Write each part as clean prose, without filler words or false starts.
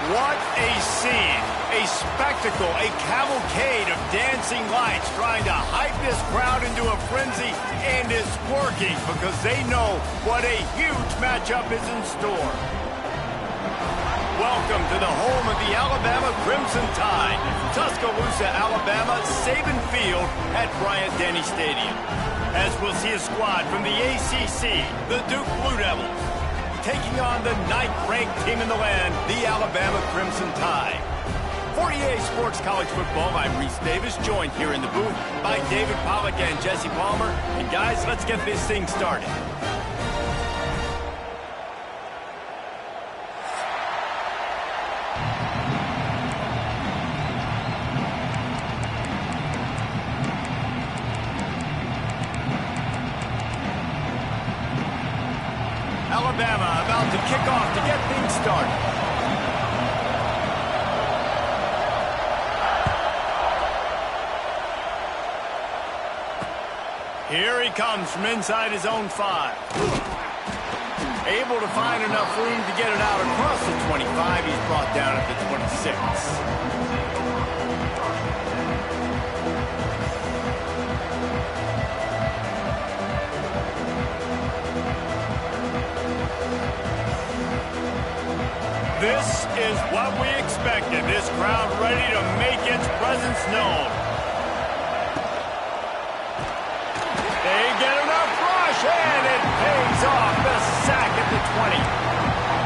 What a scene, a spectacle, a cavalcade of dancing lights trying to hype this crowd into a frenzy, and it's working because they know what a huge matchup is in store. Welcome to the home of the Alabama Crimson Tide, Tuscaloosa, Alabama, Saban Field at Bryant-Denny Stadium. As we'll see a squad from the ACC, the Duke Blue Devils, taking on the 9th-ranked team in the land, the Alabama Crimson Tide. For EA Sports College Football, I'm Reese Davis, joined here in the booth by David Pollack and Jesse Palmer. And guys, let's get this thing started. Alabama about to kick off to get things started. Here he comes from inside his own 5. Able to find enough room to get it out across the 25. He's brought down at the 26. This is what we expected. This crowd ready to make its presence known. They get enough rush, and it pays off. The sack at the 20.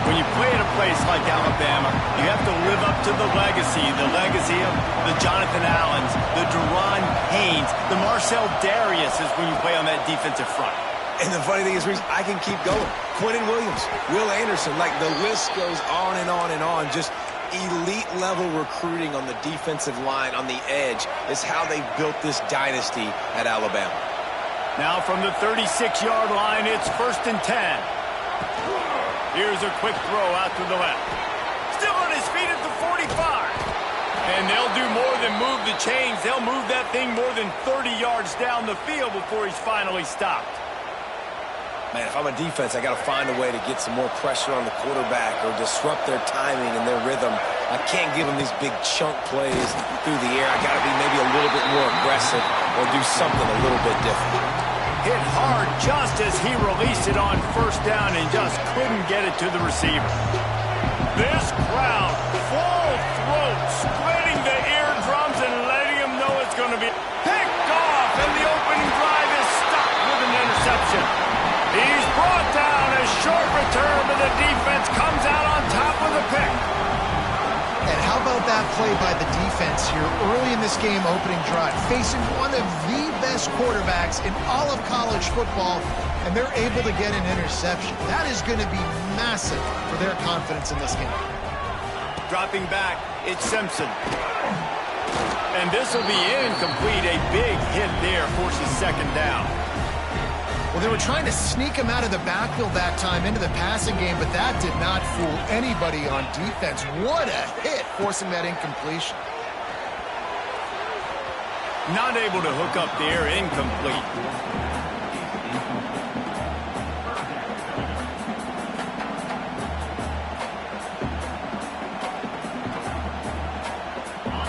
When you play at a place like Alabama, you have to live up to the legacy of the Jonathan Allens, the Deron Haynes, the Marcel Dariuses when you play on that defensive front. And the funny thing is, Reese, I can keep going. Quentin Williams, Will Anderson, like the list goes on and on and on. Just elite-level recruiting on the defensive line, on the edge, is how they built this dynasty at Alabama. Now from the 36-yard line, it's 1st and 10. Here's a quick throw out to the left. Still on his feet at the 45. And they'll do more than move the chains. They'll move that thing more than 30 yards down the field before he's finally stopped. Man, if I'm a defense, I got to find a way to get some more pressure on the quarterback or disrupt their timing and their rhythm. I can't give them these big chunk plays through the air. I got to be maybe a little bit more aggressive or do something a little bit different. Hit hard just as he released it on 1st down and just couldn't get it to the receiver. This crowd, full throat, splitting the eardrums and letting them know it's going to be picked off, and the opening drive is stopped with an interception. He's brought down, a short return, but the defense comes out on top with a pick. And how about that play by the defense here early in this game opening drive, facing one of the best quarterbacks in all of college football, and they're able to get an interception. That is going to be massive for their confidence in this game. Dropping back, it's Simpson. And this will be incomplete. A big hit there forces 2nd down. Well, they were trying to sneak him out of the backfield that time into the passing game, but that did not fool anybody on defense. What a hit, forcing that incompletion. Not able to hook up there, incomplete.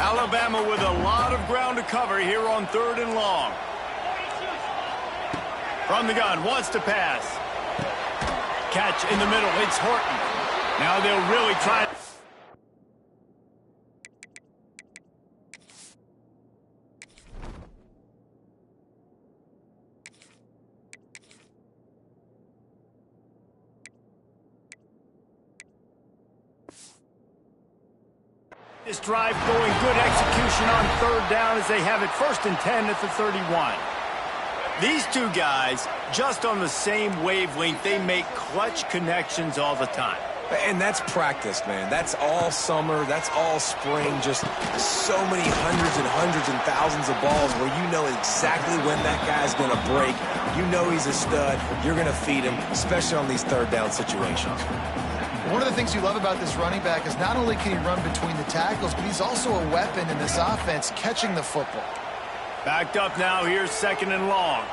Alabama with a lot of ground to cover here on 3rd and long. From the gun, wants to pass. Catch in the middle, it's Horton. Now they'll really try. This drive going, good execution on 3rd down as they have it 1st and 10 at the 31. These two guys, just on the same wavelength, they make clutch connections all the time. And that's practice, man. That's all summer. That's all spring. Just so many hundreds and thousands of balls where you know exactly when that guy's going to break. You know he's a stud. You're going to feed him, especially on these 3rd down situations. One of the things you love about this running back is not only can he run between the tackles, but he's also a weapon in this offense, catching the football. Backed up now, here's 2nd and long.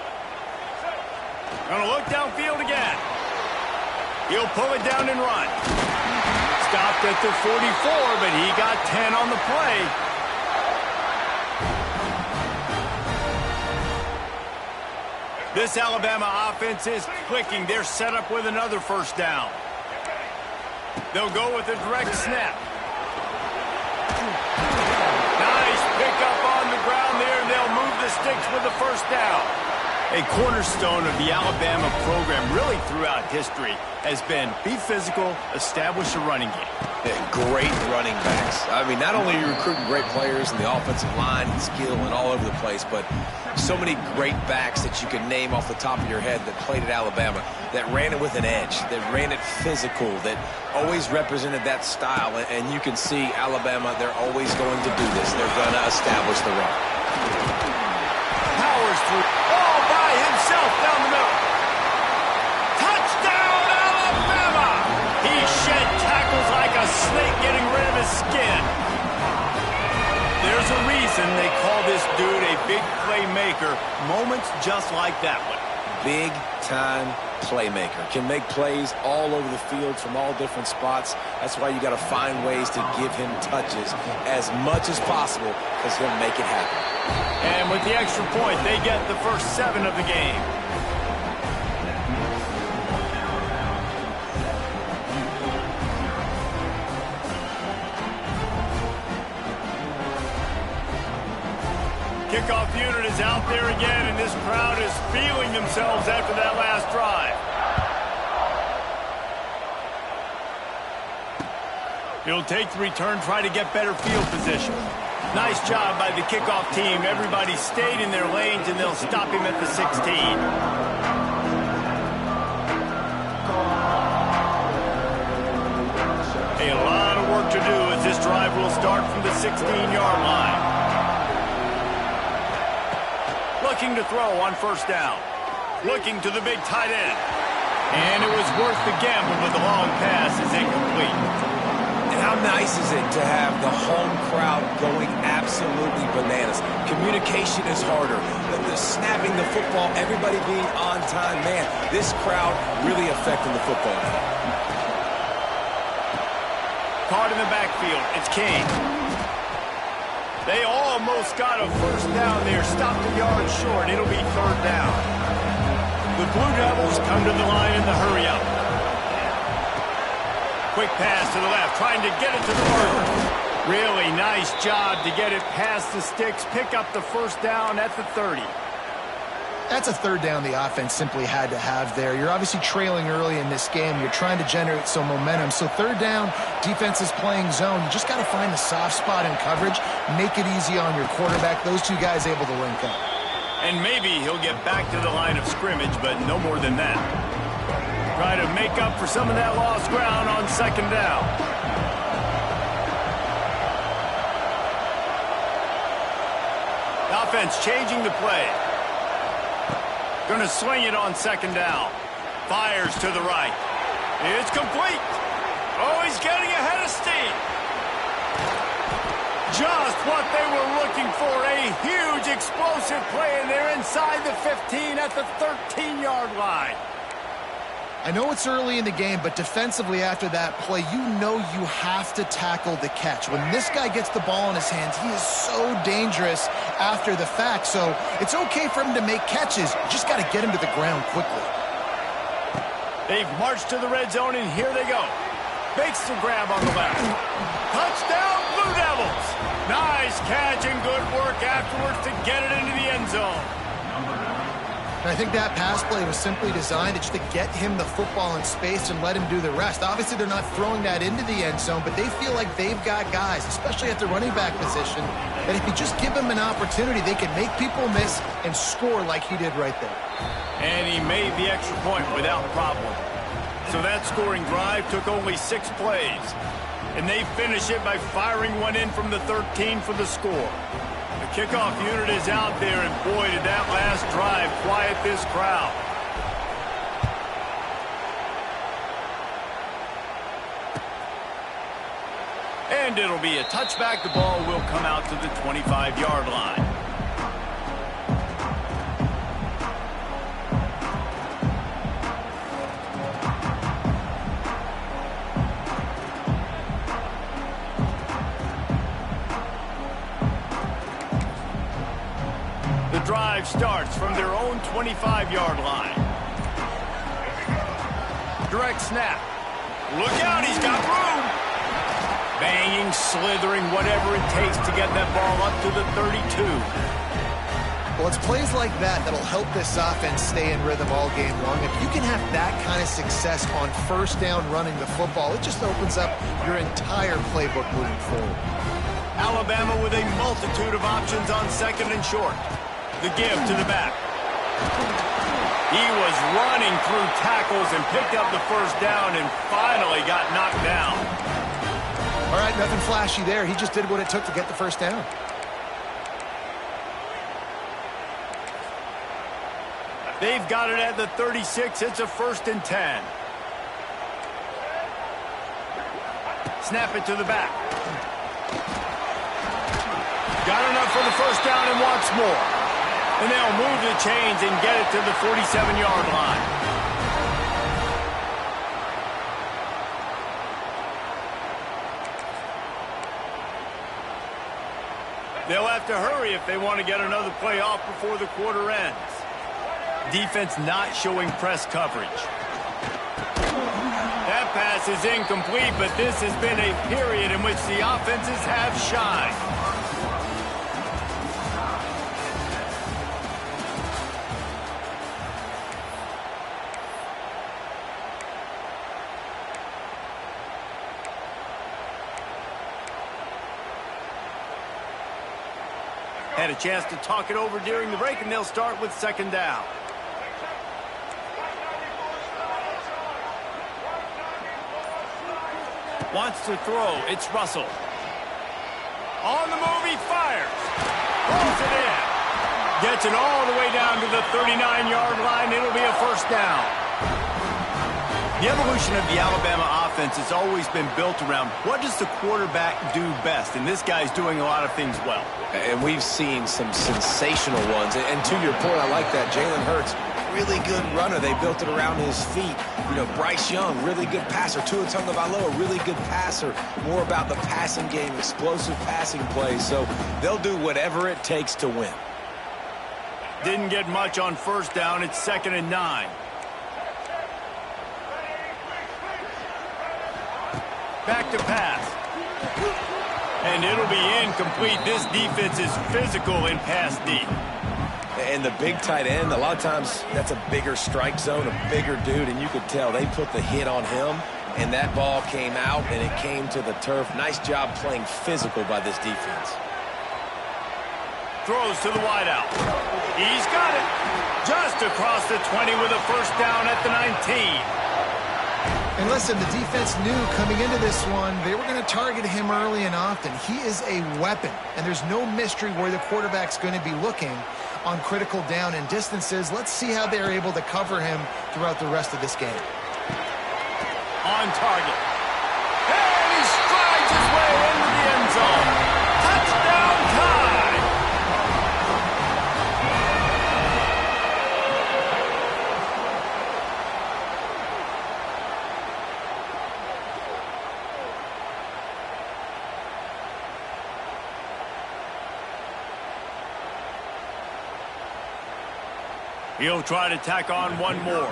Gonna look downfield again. He'll pull it down and run. Stopped at the 44, but he got 10 on the play. This Alabama offense is clicking. They're set up with another first down. They'll go with a direct snap. Nice pickup on the ground there, and they'll move the sticks with the first down. A cornerstone of the Alabama program really throughout history has been be physical, establish a running game. Yeah, great running backs. I mean, not only are you recruiting great players in the offensive line and skill and all over the place, but so many great backs that you can name off the top of your head that played at Alabama, that ran it with an edge, that ran it physical, that always represented that style. And you can see Alabama, they're always going to do this. They're going to establish the run. Powers through all by himself down the middle. Touchdown, Alabama! He shed tackles like a snake getting rid of his skin. There's a reason they call this dude a big playmaker. Moments just like that one. Big-time playmaker. Can make plays all over the field from all different spots. That's why you got to find ways to give him touches as much as possible, because he'll make it happen. And with the extra point, they get the first 7 of the game. Kickoff unit is out there again, and this crowd is feeling themselves after that last drive. He'll take the return, try to get better field position. Nice job by the kickoff team. Everybody stayed in their lanes, and they'll stop him at the 16. A lot of work to do as this drive will start from the 16-yard line. Looking to throw on first down. Looking to the big tight end. And it was worth the gamble, but the long pass is incomplete. And how nice is it to have the home crowd going absolutely bananas? Communication is harder. The snapping the football, everybody being on time. Man, this crowd really affecting the football game. Caught in the backfield. It's King. They almost got a first down there. Stopped a yard short. It'll be third down. The Blue Devils come to the line in the hurry-up. Quick pass to the left, trying to get it to the marker. Really nice job to get it past the sticks. Pick up the first down at the 30. That's a third down the offense simply had to have there. You're obviously trailing early in this game. You're trying to generate some momentum. So third down, defense is playing zone. You just got to find the soft spot in coverage, make it easy on your quarterback. Those two guys able to link up. And maybe he'll get back to the line of scrimmage, but no more than that. Try to make up for some of that lost ground on second down. Offense changing the play. Going to sling it on second down. Fires to the right. It's complete. Oh, he's getting ahead of steam. Just what they were looking for. A huge explosive play, and they're inside the 15 at the 13-yard line. I know it's early in the game, but defensively after that play, you know you have to tackle the catch. When this guy gets the ball in his hands, he is so dangerous after the fact. So it's okay for him to make catches. You just got to get him to the ground quickly. They've marched to the red zone, and here they go. Makes the grab on the left. Touchdown, Blue Devils. Nice catch and good work afterwards to get it into the end zone. And I think that pass play was simply designed just to get him the football in space and let him do the rest. Obviously, they're not throwing that into the end zone, but they feel like they've got guys, especially at the running back position, that if you just give them an opportunity, they can make people miss and score like he did right there. And he made the extra point without problem. So that scoring drive took only 6 plays. And they finish it by firing one in from the 13 for the score. The kickoff unit is out there, and boy, did that last drive quiet this crowd. And it'll be a touchback. The ball will come out to the 25-yard line. drive starts from their own 25-yard line. Direct snap. Look out, he's got room. Banging, slithering, whatever it takes to get that ball up to the 32. Well, it's plays like that that'll help this offense stay in rhythm all game long. If you can have that kind of success on first down running the football, it just opens up your entire playbook moving forward. Alabama with a multitude of options on second and short. The give to the back. He was running through tackles and picked up the first down and finally got knocked down. All right, nothing flashy there. He just did what it took to get the first down. They've got it at the 36. It's a 1st and 10. Snap it to the back. Got enough for the first down and wants more. And they'll move the chains and get it to the 47-yard line. They'll have to hurry if they want to get another play off before the quarter ends. Defense not showing press coverage. That pass is incomplete, but this has been a period in which the offenses have shined. Had a chance to talk it over during the break, and they'll start with second down. Wants to throw. It's Russell. On the move, he fires. Throws it in. Gets it all the way down to the 39-yard line. It'll be a first down. The evolution of the Alabama offense has always been built around what does the quarterback do best, and this guy's doing a lot of things well. And we've seen some sensational ones. And to your point, I like that. Jalen Hurts, really good runner. They built it around his feet. You know, Bryce Young, really good passer. Tua Tagovailoa, really good passer. More about the passing game, explosive passing plays. So they'll do whatever it takes to win. Didn't get much on first down. It's 2nd and 9. Back to pass. And it'll be incomplete. This defense is physical in pass deep. And the big tight end, a lot of times that's a bigger strike zone, a bigger dude, and you could tell they put the hit on him, and that ball came out, and it came to the turf. Nice job playing physical by this defense. Throws to the wideout. He's got it. Just across the 20 with a first down at the 19. And listen, the defense knew coming into this one, they were going to target him early and often. He is a weapon, and there's no mystery where the quarterback's going to be looking on critical down and distances. Let's see how they're able to cover him throughout the rest of this game. On target. And he strides his way into the end zone. Touchdown time! He'll try to tack on one more.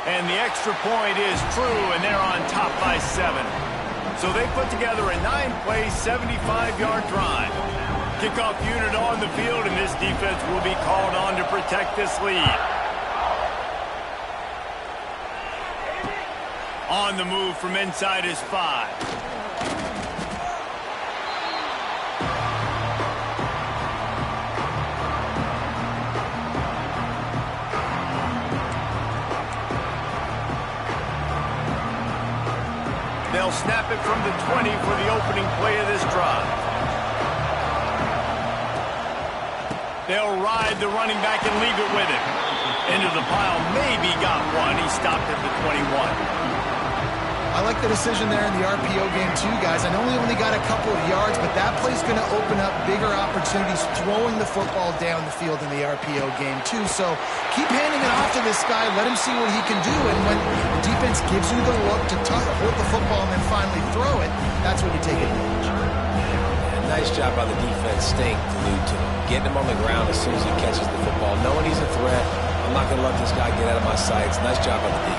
And the extra point is true, and they're on top by 7. So they put together a 9-play, 75-yard drive. Kickoff unit on the field, and this defense will be called on to protect this lead. On the move from inside his 5. They'll snap it from the 20 for the opening play of this drive. They'll ride the running back and leave it with him. Into the pile, maybe got one. He stopped at the 21. I like the decision there in the RPO game too, guys. I know he only got a couple of yards, but that play's going to open up bigger opportunities throwing the football down the field in the RPO game too. So keep handing it off to this guy. Let him see what he can do. And when the defense gives you the look to hold the football and then finally throw it, that's when you take advantage. Nice job by the defense staying glued to him, getting him on the ground as soon as he catches the football, knowing he's a threat. I'm not going to let this guy get out of my sights. Nice job by the D.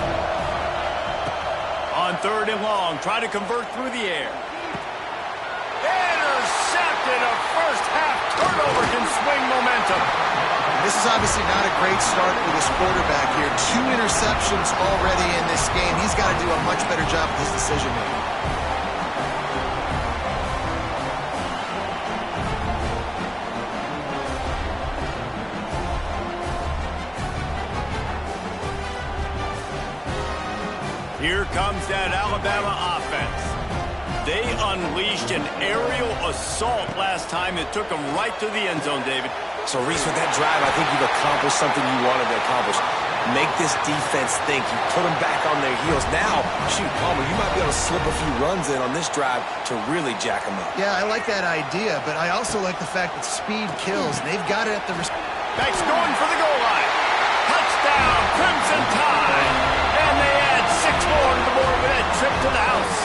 On 3rd and long, try to convert through the air. Intercepted. A first-half turnover can swing momentum. This is obviously not a great start for this quarterback here. 2 interceptions already in this game. He's got to do a much better job with his decision-making. Here comes that Alabama offense. They unleashed an aerial assault last time that took them right to the end zone, David. So, Reese, with that drive, I think you've accomplished something you wanted to accomplish. Make this defense think. You put them back on their heels. Now, shoot, Palmer, you might be able to slip a few runs in on this drive to really jack them up. Yeah, I like that idea, but I also like the fact that speed kills. They've got it at the... Backs going for the goal line. Touchdown, Crimson Tide. And they add 6 more to the board with that trip to the house.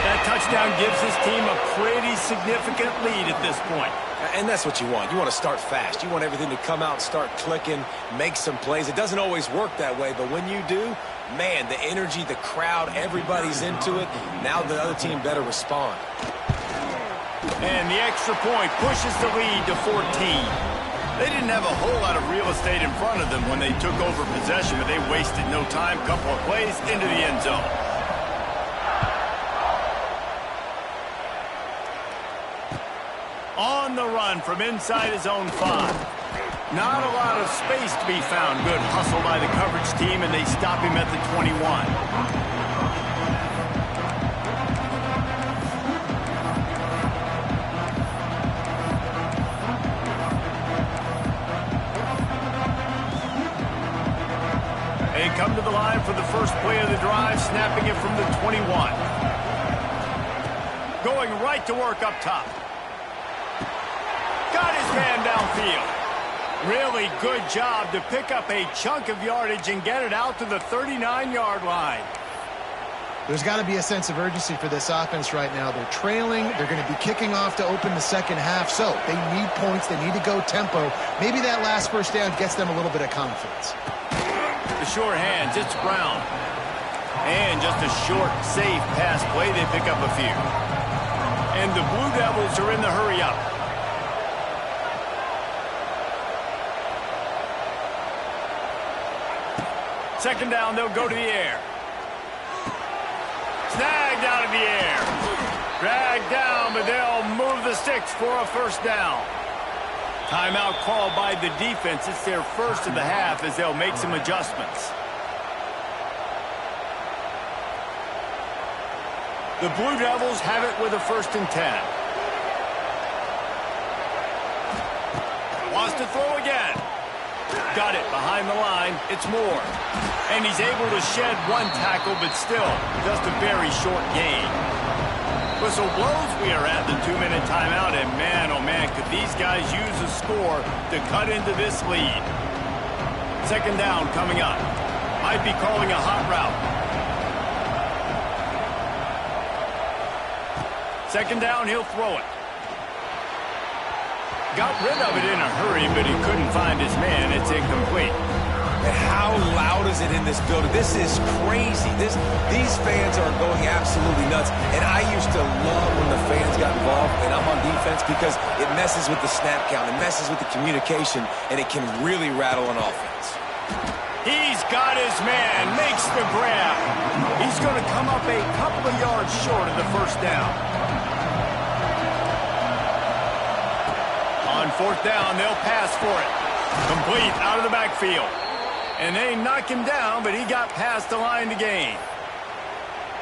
That touchdown gives his team a pretty significant lead at this point. And that's what you want. You want to start fast. You want everything to come out and start clicking, make some plays. It doesn't always work that way, but when you do, man, the energy, the crowd, everybody's into it. Now the other team better respond. And the extra point pushes the lead to 14. They didn't have a whole lot of real estate in front of them when they took over possession, but they wasted no time. Couple of plays into the end zone. On the run from inside his own 5. Not a lot of space to be found. Good hustle by the coverage team, and they stop him at the 21. They come to the line for the first play of the drive, snapping it from the 21. Going right to work up top. Got his man downfield. Really good job to pick up a chunk of yardage and get it out to the 39-yard line. There's got to be a sense of urgency for this offense right now. They're trailing. They're going to be kicking off to open the second half. So they need points. They need to go tempo. Maybe that last first down gets them a little bit of confidence. The short hands, it's Brown. And just a short, safe pass play. They pick up a few. And the Blue Devils are in the hurry up. Second down, they'll go to the air. Snagged out of the air. Dragged down, but they'll move the sticks for a first down. Timeout called by the defense. It's their first of the half as they'll make some adjustments. The Blue Devils have it with a 1st and 10. Wants to throw again. Got it behind the line. It's Moore. And he's able to shed 1 tackle, but still just a very short gain. Whistle blows. We are at the 2-minute timeout, and man, oh man, could these guys use a score to cut into this lead. Second down coming up. Might be calling a hot route. Second down, he'll throw it. Got rid of it in a hurry, but he couldn't find his man. It's incomplete. And how loud is it in this building? This is crazy. These fans are going absolutely nuts. And I used to love when the fans got involved, and I'm on defense, because it messes with the snap count. It messes with the communication, and it can really rattle an offense. He's got his man. Makes the grab. He's going to come up a couple of yards short of the first down. On 4th down, they'll pass for it. Complete out of the backfield. And they knock him down, but he got past the line to gain.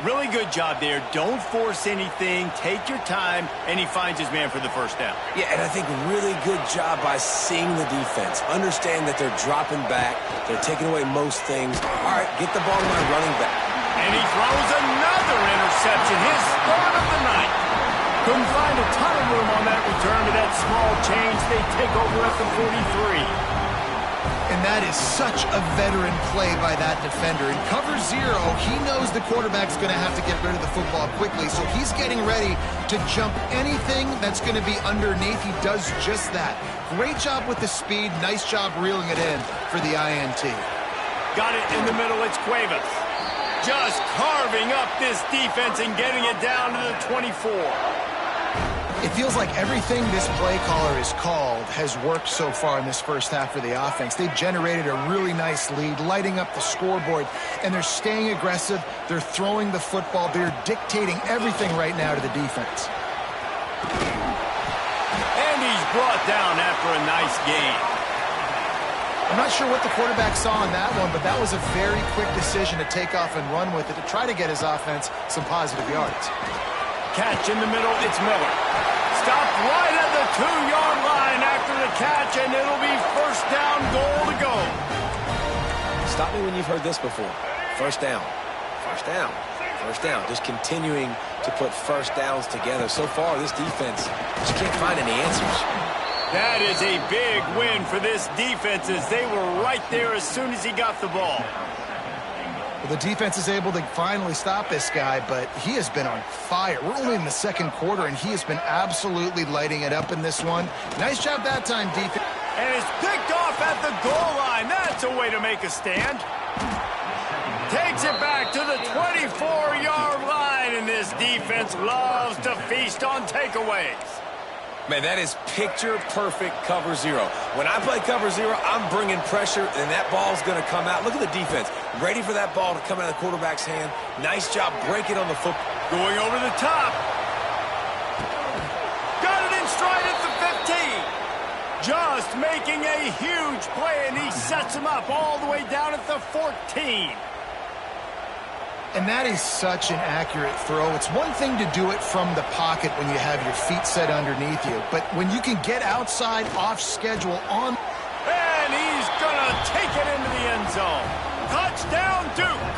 Really good job there. Don't force anything. Take your time, and he finds his man for the first down. Yeah, and I think really good job by seeing the defense. Understand that they're dropping back. They're taking away most things. All right, get the ball to my running back. And he throws another interception. His third of the night. Couldn't find a ton of room on that return to that small change. They take over at the 43. And that is such a veteran play by that defender. In cover zero, he knows the quarterback's going to have to get rid of the football quickly, so he's getting ready to jump anything that's going to be underneath. He does just that. Great job with the speed. Nice job reeling it in for the INT. Got it in the middle. It's Cuevas. Just carving up this defense and getting it down to the 24. It feels like everything this play caller has called has worked so far in this first half for the offense. They've generated a really nice lead, lighting up the scoreboard, and they're staying aggressive. They're throwing the football. They're dictating everything right now to the defense. And he's brought down after a nice gain. I'm not sure what the quarterback saw on that one, but that was a very quick decision to take off and run with it to try to get his offense some positive yards. Catch in the middle. It's Miller. Stopped right at the 2-yard line after the catch, and it'll be first down, goal to go. Stop me when you've heard this before. First down. First down. First down. Just continuing to put first downs together. So far, this defense just can't find any answers. That is a big win for this defense as they were right there as soon as he got the ball. Well, the defense is able to finally stop this guy, but he has been on fire. We're only in the second quarter, and he has been absolutely lighting it up in this one. Nice job that time, defense. And it's picked off at the goal line. That's a way to make a stand. Takes it back to the 24-yard line, and this defense loves to feast on takeaways. Man, that is picture-perfect cover zero. When I play cover zero, I'm bringing pressure, and that ball's going to come out. Look at the defense. Ready for that ball to come out of the quarterback's hand. Nice job breaking on the football. Going over the top. Got it in stride at the 15. Just making a huge play, and he sets him up all the way down at the 14. And that is such an accurate throw. It's one thing to do it from the pocket when you have your feet set underneath you, but when you can get outside, off schedule, on... And he's going to take it into the end zone. Touchdown, Duke.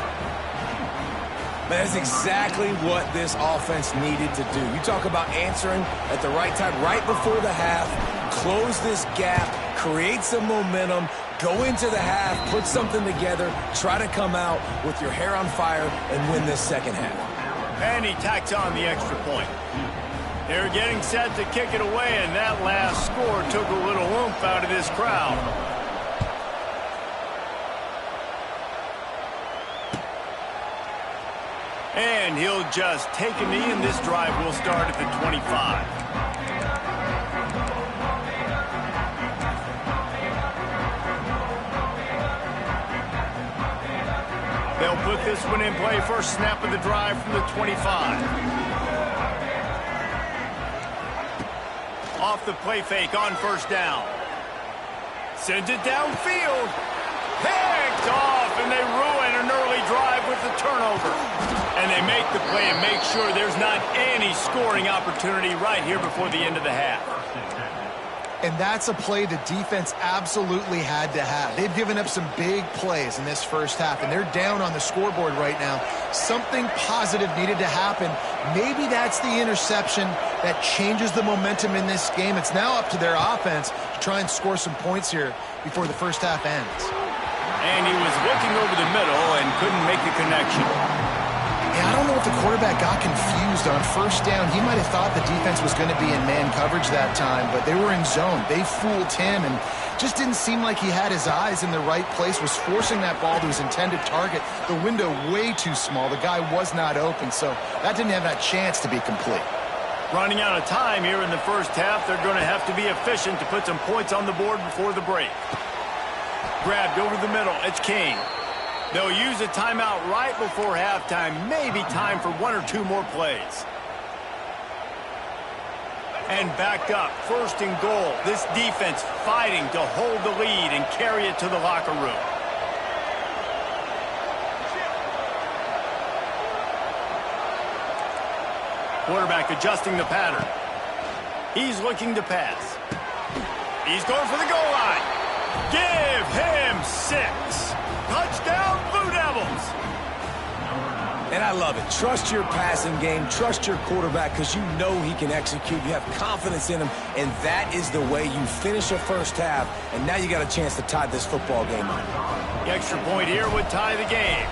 Man, that's exactly what this offense needed to do. You talk about answering at the right time, right before the half, close this gap, create some momentum, go into the half, put something together, try to come out with your hair on fire and win this second half. And he tacks on the extra point. They're getting set to kick it away, and that last score took a little oomph out of this crowd. And he'll just take a knee, and this drive will start at the 25. They'll put this one in play. First snap of the drive from the 25. Off the play fake on first down. Sends it downfield. Picked off, and they ruin an early drive with the turnover. And they make the play and make sure there's not any scoring opportunity right here before the end of the half. And that's a play the defense absolutely had to have. They've given up some big plays in this first half, and they're down on the scoreboard right now. Something positive needed to happen. Maybe that's the interception that changes the momentum in this game. It's now up to their offense to try and score some points here before the first half ends. And he was looking over the middle and couldn't make the connection. Yeah, I don't know if the quarterback got confused on first down. He might have thought the defense was going to be in man coverage that time, but they were in zone. They fooled him and just didn't seem like he had his eyes in the right place, was forcing that ball to his intended target. The window way too small. The guy was not open, so that didn't have that chance to be complete. Running out of time here in the first half, they're going to have to be efficient to put some points on the board before the break. Grabbed over the middle. It's King. They'll use a timeout right before halftime. Maybe time for one or two more plays. And back up. First and goal. This defense fighting to hold the lead and carry it to the locker room. Quarterback adjusting the pattern. He's looking to pass. He's going for the goal line. Give him 6. Touchdown, Blue Devils. And I love it. Trust your passing game. Trust your quarterback because you know he can execute. You have confidence in him, and that is the way you finish a first half, and now you got a chance to tie this football game up. The extra point here would tie the game.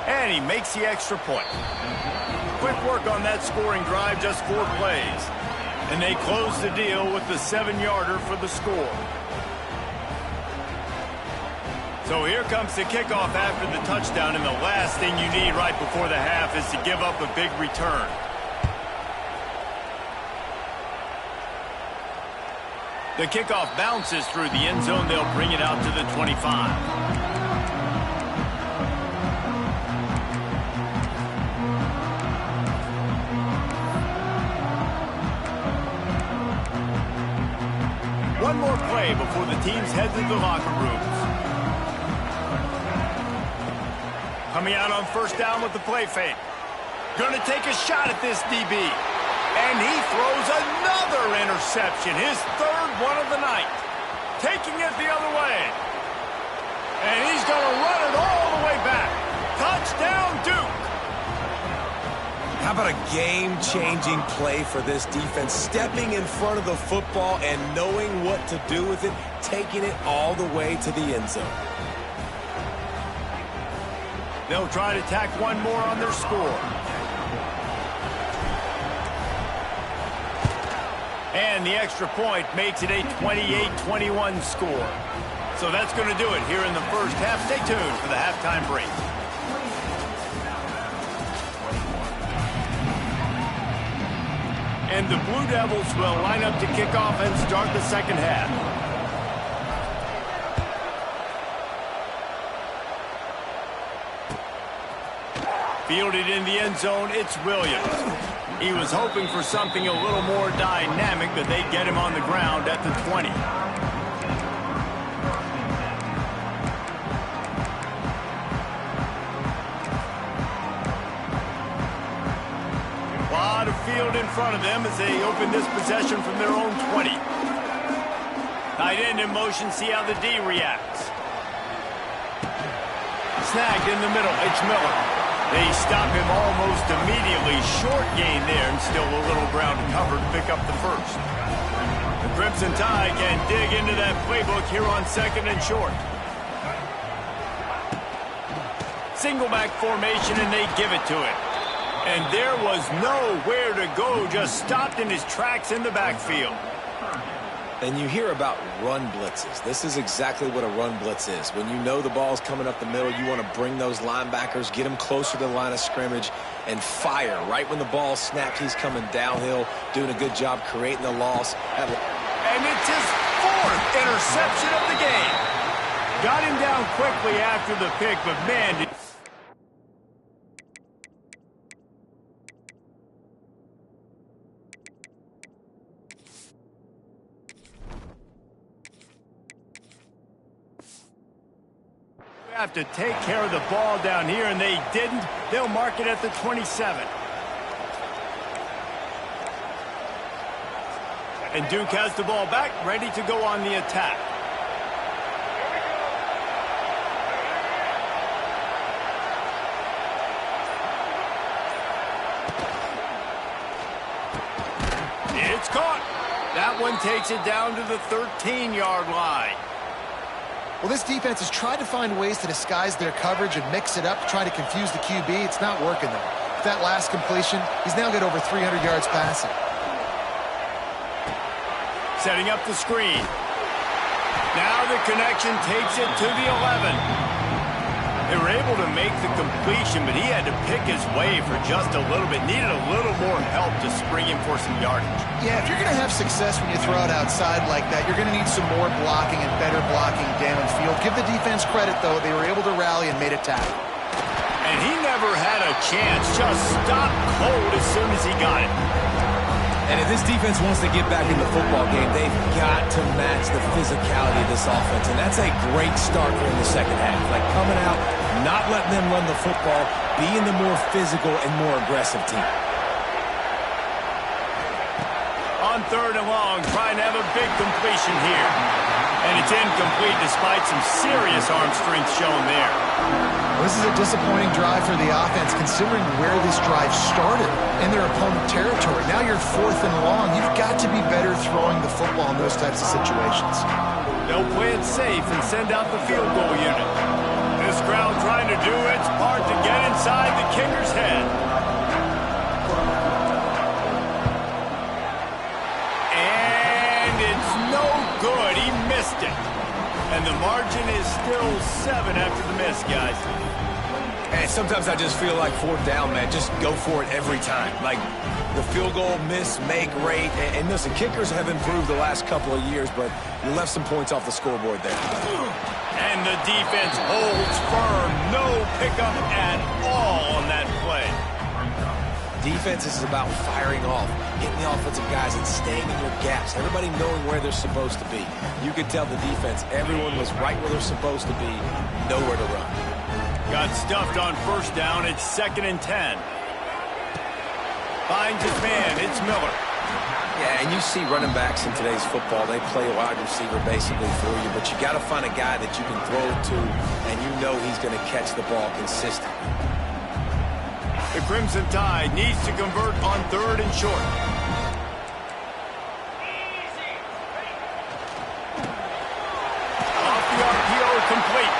And he makes the extra point. Quick work on that scoring drive, just 4 plays. And they close the deal with the 7-yarder for the score. So here comes the kickoff after the touchdown, and the last thing you need right before the half is to give up a big return. The kickoff bounces through the end zone. They'll bring it out to the 25. One more play before the teams head to the locker rooms. Coming out on first down with the play fake. Going to take a shot at this DB. And he throws another interception. His 3rd one of the night. Taking it the other way. And he's going to run it all the way back. Touchdown, Duke. How about a game-changing play for this defense? Stepping in front of the football and knowing what to do with it, taking it all the way to the end zone. They'll try to tack one more on their score. And the extra point makes it a 28-21 score. So that's going to do it here in the first half. Stay tuned for the halftime break. And the Blue Devils will line up to kick off and start the second half. Fielded in the end zone, it's Williams. He was hoping for something a little more dynamic, but they get him on the ground at the 20. A lot of field in front of them as they open this possession from their own 20. Tight end in motion, see how the D reacts. Snagged in the middle, it's Miller. They stop him almost immediately. Short gain there, and still a little ground to cover to pick up the first. The Crimson Tide can dig into that playbook here on 2nd and short. Single back formation, and they give it to him. And there was nowhere to go, just stopped in his tracks in the backfield. And you hear about run blitzes. This is exactly what a run blitz is. When you know the ball's coming up the middle, you want to bring those linebackers, get them closer to the line of scrimmage, and fire. Right when the ball snapped, he's coming downhill, doing a good job creating the loss. And it's his 4th interception of the game. Got him down quickly after the pick, but man... have to take care of the ball down here, and they didn't. They'll mark it at the 27. And Duke has the ball back, ready to go on the attack. It's caught. That one takes it down to the 13-yard line. Well, this defense has tried to find ways to disguise their coverage and mix it up, try to confuse the QB. It's not working, though. With that last completion, he's now got over 300 yards passing. Setting up the screen. Now the connection takes it to the 11. They were able to make the completion, but he had to pick his way for just a little bit. Needed a little more help to spring him for some yardage. Yeah, if you're going to have success when you throw it outside like that, you're going to need some more blocking and better blocking downfield. Give the defense credit, though. They were able to rally and made a tackle. And he never had a chance. Just stopped cold as soon as he got it. And if this defense wants to get back in the football game, they've got to match the physicality of this offense. And that's a great start here in the second half. Like coming out, not letting them run the football, being the more physical and more aggressive team. On 3rd and long, trying to have a big completion here. And it's incomplete despite some serious arm strength shown there. This is a disappointing drive for the offense, considering where this drive started in their opponent territory. Now you're 4th and long. You've got to be better throwing the football in those types of situations. They'll play it safe and send out the field goal unit. This crowd trying to do its part to get inside the kicker's head. And it's no good. He missed it. And the margin is still 7 after the miss, guys. And sometimes I just feel like 4th down, man. Just go for it every time. Like the field goal, miss, make, rate. And listen, kickers have improved the last couple of years, but you left some points off the scoreboard there. And the defense holds firm. No pickup at all on that play. Defense is about firing off, hitting the offensive guys and staying in your gaps. Everybody knowing where they're supposed to be. You could tell the defense, everyone was right where they're supposed to be, nowhere to run. Got stuffed on 1st down. It's 2nd and 10. Finds his man. It's Miller. Yeah, and you see running backs in today's football, they play a wide receiver basically for you, but you got to find a guy that you can throw it to, and you know he's going to catch the ball consistently. The Crimson Tide needs to convert on 3rd and short. Off the RPO, complete.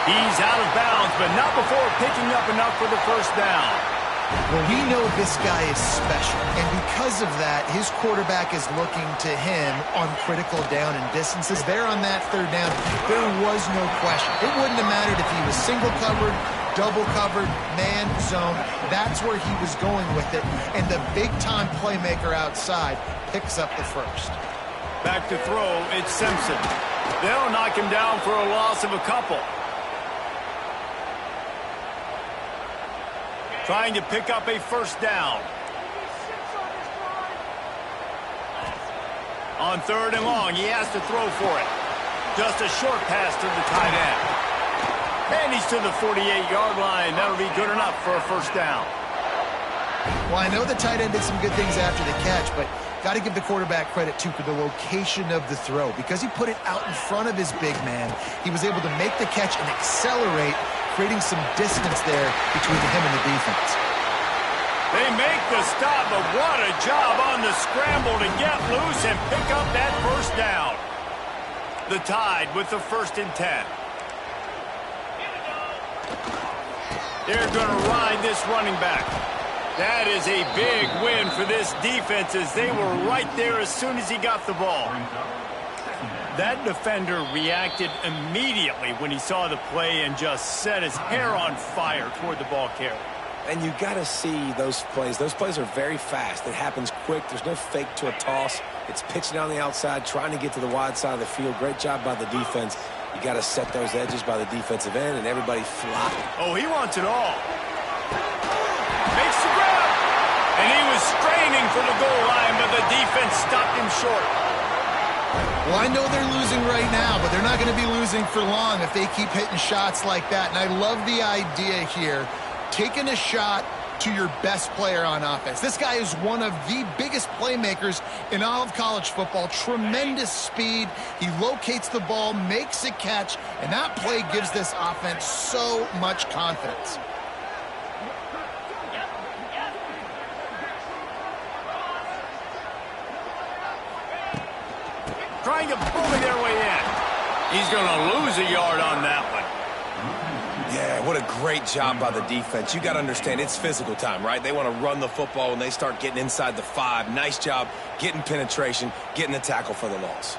He's out of bounds, but not before picking up enough for the 1st down. Well, we know this guy is special, and because of that, his quarterback is looking to him on critical down and distances. There on that 3rd down, there was no question. It wouldn't have mattered if he was single covered, double covered, man, zone. That's where he was going with it, and the big-time playmaker outside picks up the 1st. Back to throw, it's Simpson. They'll knock him down for a loss of a couple. Trying to pick up a 1st down. On 3rd and long, he has to throw for it. Just a short pass to the tight end. And he's to the 48-yard line. That'll be good enough for a 1st down. Well, I know the tight end did some good things after the catch, but got to give the quarterback credit, too, for the location of the throw. Because he put it out in front of his big man, he was able to make the catch and accelerate, creating some distance there between him and the defense. They make the stop, but what a job on the scramble to get loose and pick up that 1st down. The Tide with the 1st and 10. They're going to ride this running back. That is a big win for this defense as they were right there as soon as he got the ball. That defender reacted immediately when he saw the play and just set his hair on fire toward the ball carrier. And you got to see those plays. Those plays are very fast. It happens quick. There's no fake to a toss. It's pitching on the outside, trying to get to the wide side of the field. Great job by the defense. You got to set those edges by the defensive end, and everybody fly. Oh, he wants it all. Makes the grab. And he was straining for the goal line, but the defense stopped him short. Well, I know they're losing right now, but they're not going to be losing for long if they keep hitting shots like that. And I love the idea here, taking a shot to your best player on offense. This guy is one of the biggest playmakers in all of college football. Tremendous speed. He locates the ball, makes a catch, and that play gives this offense so much confidence. Trying to bully their way in. He's going to lose a yard on that one. Yeah, what a great job by the defense. You got to understand, it's physical time, right? They want to run the football when they start getting inside the 5. Nice job getting penetration, getting the tackle for the loss.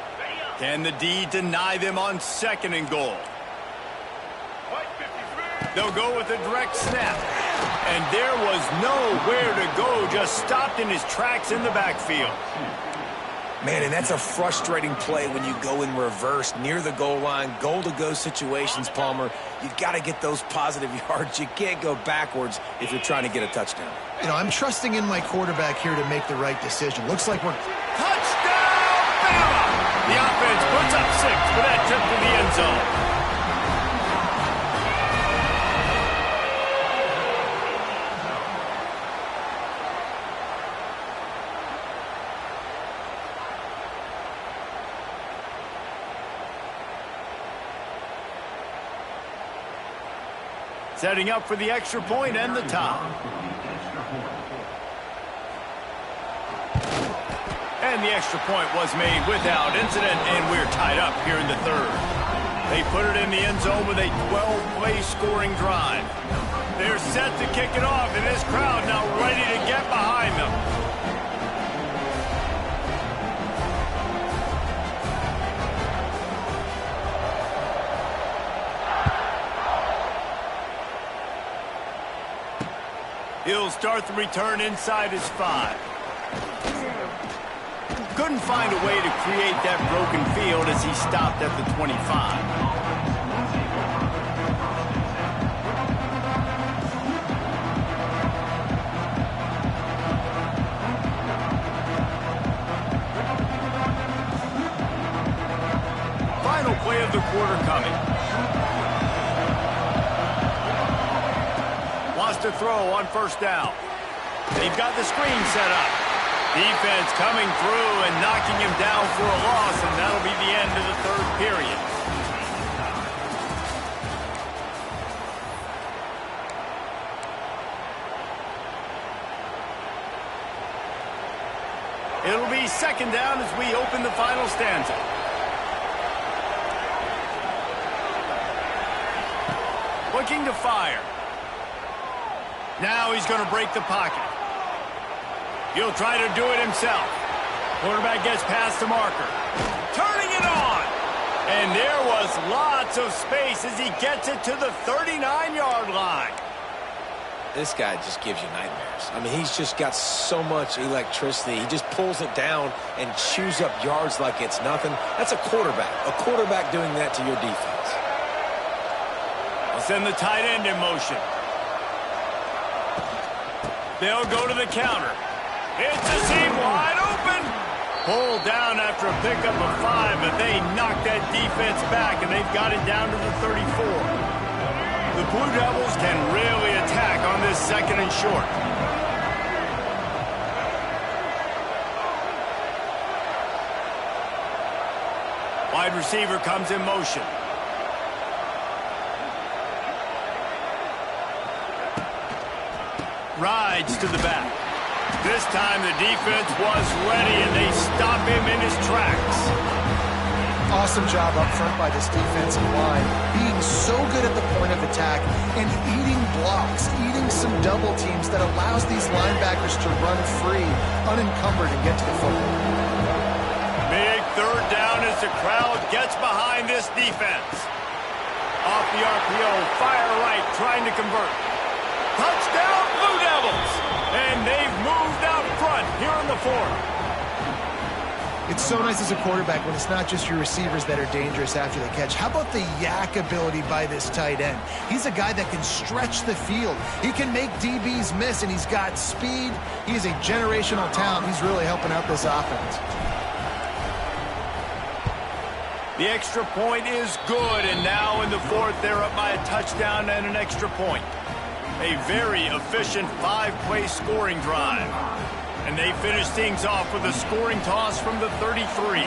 Can the D deny them on 2nd and goal? They'll go with a direct snap. And there was nowhere to go, just stopped in his tracks in the backfield. Man, and that's a frustrating play when you go in reverse near the goal line, goal-to-go situations, Palmer. You've got to get those positive yards. You can't go backwards if you're trying to get a touchdown. You know, I'm trusting in my quarterback here to make the right decision. Looks like we're... Touchdown, Bama! The offense puts up 6 for that trip to the end zone. setting up for the extra point and the tie. And the extra point was made without incident, and we're tied up here in the third. They put it in the end zone with a 12-play scoring drive. They're set to kick it off, and this crowd now ready to get behind them. He'll start the return inside his 5. Couldn't find a way to create that broken field as he stopped at the 25. Final play of the quarter coming. Wants to throw on first down. They've got the screen set up. Defense coming through and knocking him down for a loss, and that'll be the end of the third period. It'll be second down as we open the final stanza. Looking to fire. Now he's going to break the pocket. He'll try to do it himself. Quarterback gets past the marker. Turning it on. And there was lots of space as he gets it to the 39-yard line. This guy just gives you nightmares. I mean, he's just got so much electricity. He just pulls it down and chews up yards like it's nothing. That's a quarterback. A quarterback doing that to your defense. I'll send the tight end in motion. They'll go to the counter. It's a seam wide open. Pulled down after a pickup of 5, but they knocked that defense back, and they've got it down to the 34. The Blue Devils can really attack on this second and short. Wide receiver comes in motion. Rides to the back. This time the defense was ready, and they stop him in his tracks. Awesome job up front by this defensive line, being so good at the point of attack and eating blocks, eating some double teams that allows these linebackers to run free, unencumbered, and get to the football. Big third down as the crowd gets behind this defense. Off the RPO, fire right, trying to convert. Touchdown, Blue Devils! And they've moved out front here in the fourth. It's so nice as a quarterback when it's not just your receivers that are dangerous after the catch. How about the yak ability by this tight end? He's a guy that can stretch the field. He can make DBs miss, and he's got speed. He's a generational talent. He's really helping out this offense. The extra point is good, and now in the fourth, they're up by a touchdown and an extra point. A very efficient 5-play scoring drive. And they finish things off with a scoring toss from the 33.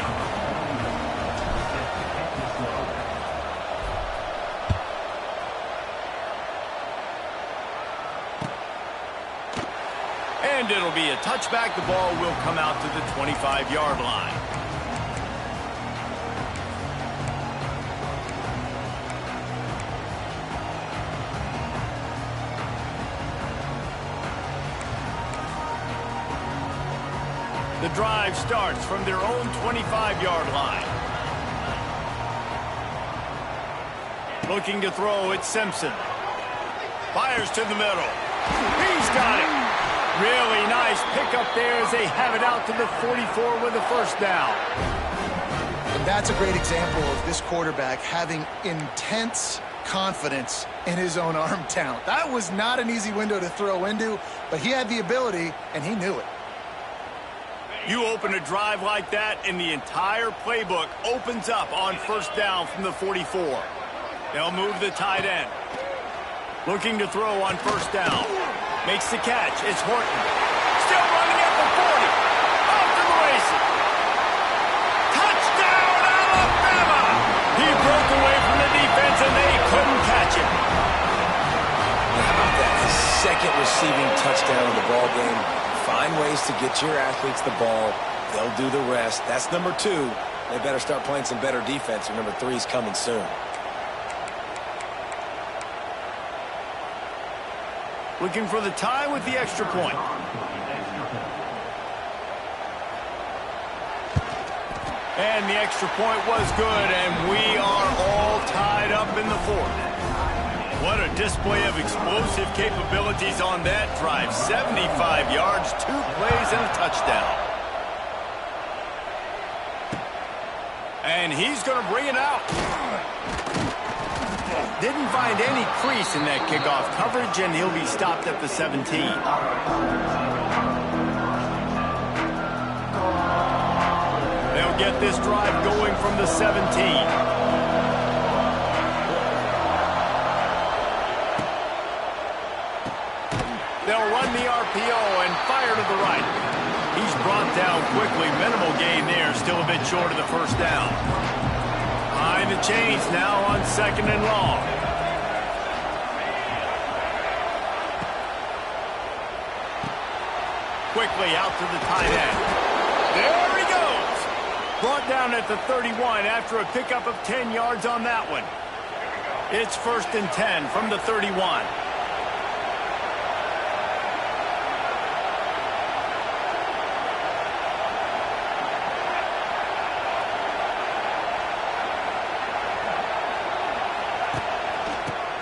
And it'll be a touchback. The ball will come out to the 25-yard line. The drive starts from their own 25-yard line. Looking to throw, it's Simpson. Fires to the middle. He's got it. Really nice pickup there as they have it out to the 44 with a first down. And that's a great example of this quarterback having intense confidence in his own arm talent. That was not an easy window to throw into, but he had the ability, and he knew it. You open a drive like that, and the entire playbook opens up on first down from the 44. They'll move the tight end. Looking to throw on first down. Makes the catch. It's Horton. Still running at the 40. Off to the races. Touchdown, Alabama! He broke away from the defense, and they couldn't catch him. second receiving touchdown in the ball game. Find ways to get your athletes the ball. They'll do the rest. That's number 2. They better start playing some better defense, or number 3 is coming soon. Looking for the tie with the extra point. And the extra point was good, and we are all tied up in the 4th. What a display of explosive capabilities on that drive. 75 yards, 2 plays, and a touchdown. And he's going to bring it out. Didn't find any crease in that kickoff coverage, and he'll be stopped at the 17. They'll get this drive going from the 17. They'll run the RPO and fire to the right. He's brought down quickly. Minimal gain there. Still a bit short of the first down. Behind the chains now on 2nd and long. Quickly out to the tight end. There he goes. Brought down at the 31 after a pickup of 10 yards on that one. It's 1st and 10 from the 31.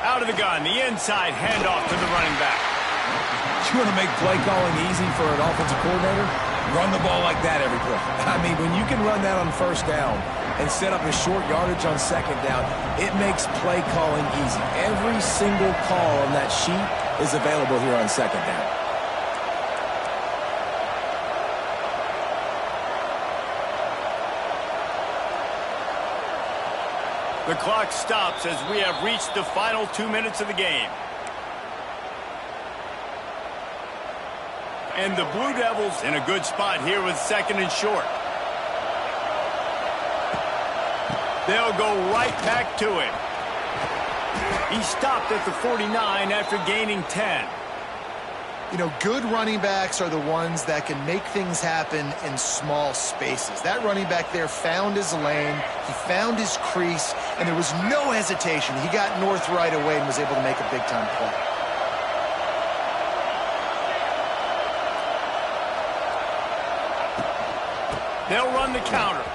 Out of the gun, the inside handoff to the running back. You want to make play calling easy for an offensive coordinator? Run the ball like that every play. I mean, when you can run that on 1st down and set up a short yardage on 2nd down, it makes play calling easy. Every single call on that sheet is available here on 2nd down. The clock stops as we have reached the final 2 minutes of the game. And the Blue Devils in a good spot here with 2nd and short. They'll go right back to him. He stopped at the 49 after gaining 10. You know, good running backs are the ones that can make things happen in small spaces. That running back there found his lane, he found his crease, and there was no hesitation. He got north right away and was able to make a big-time play. They'll run the counter.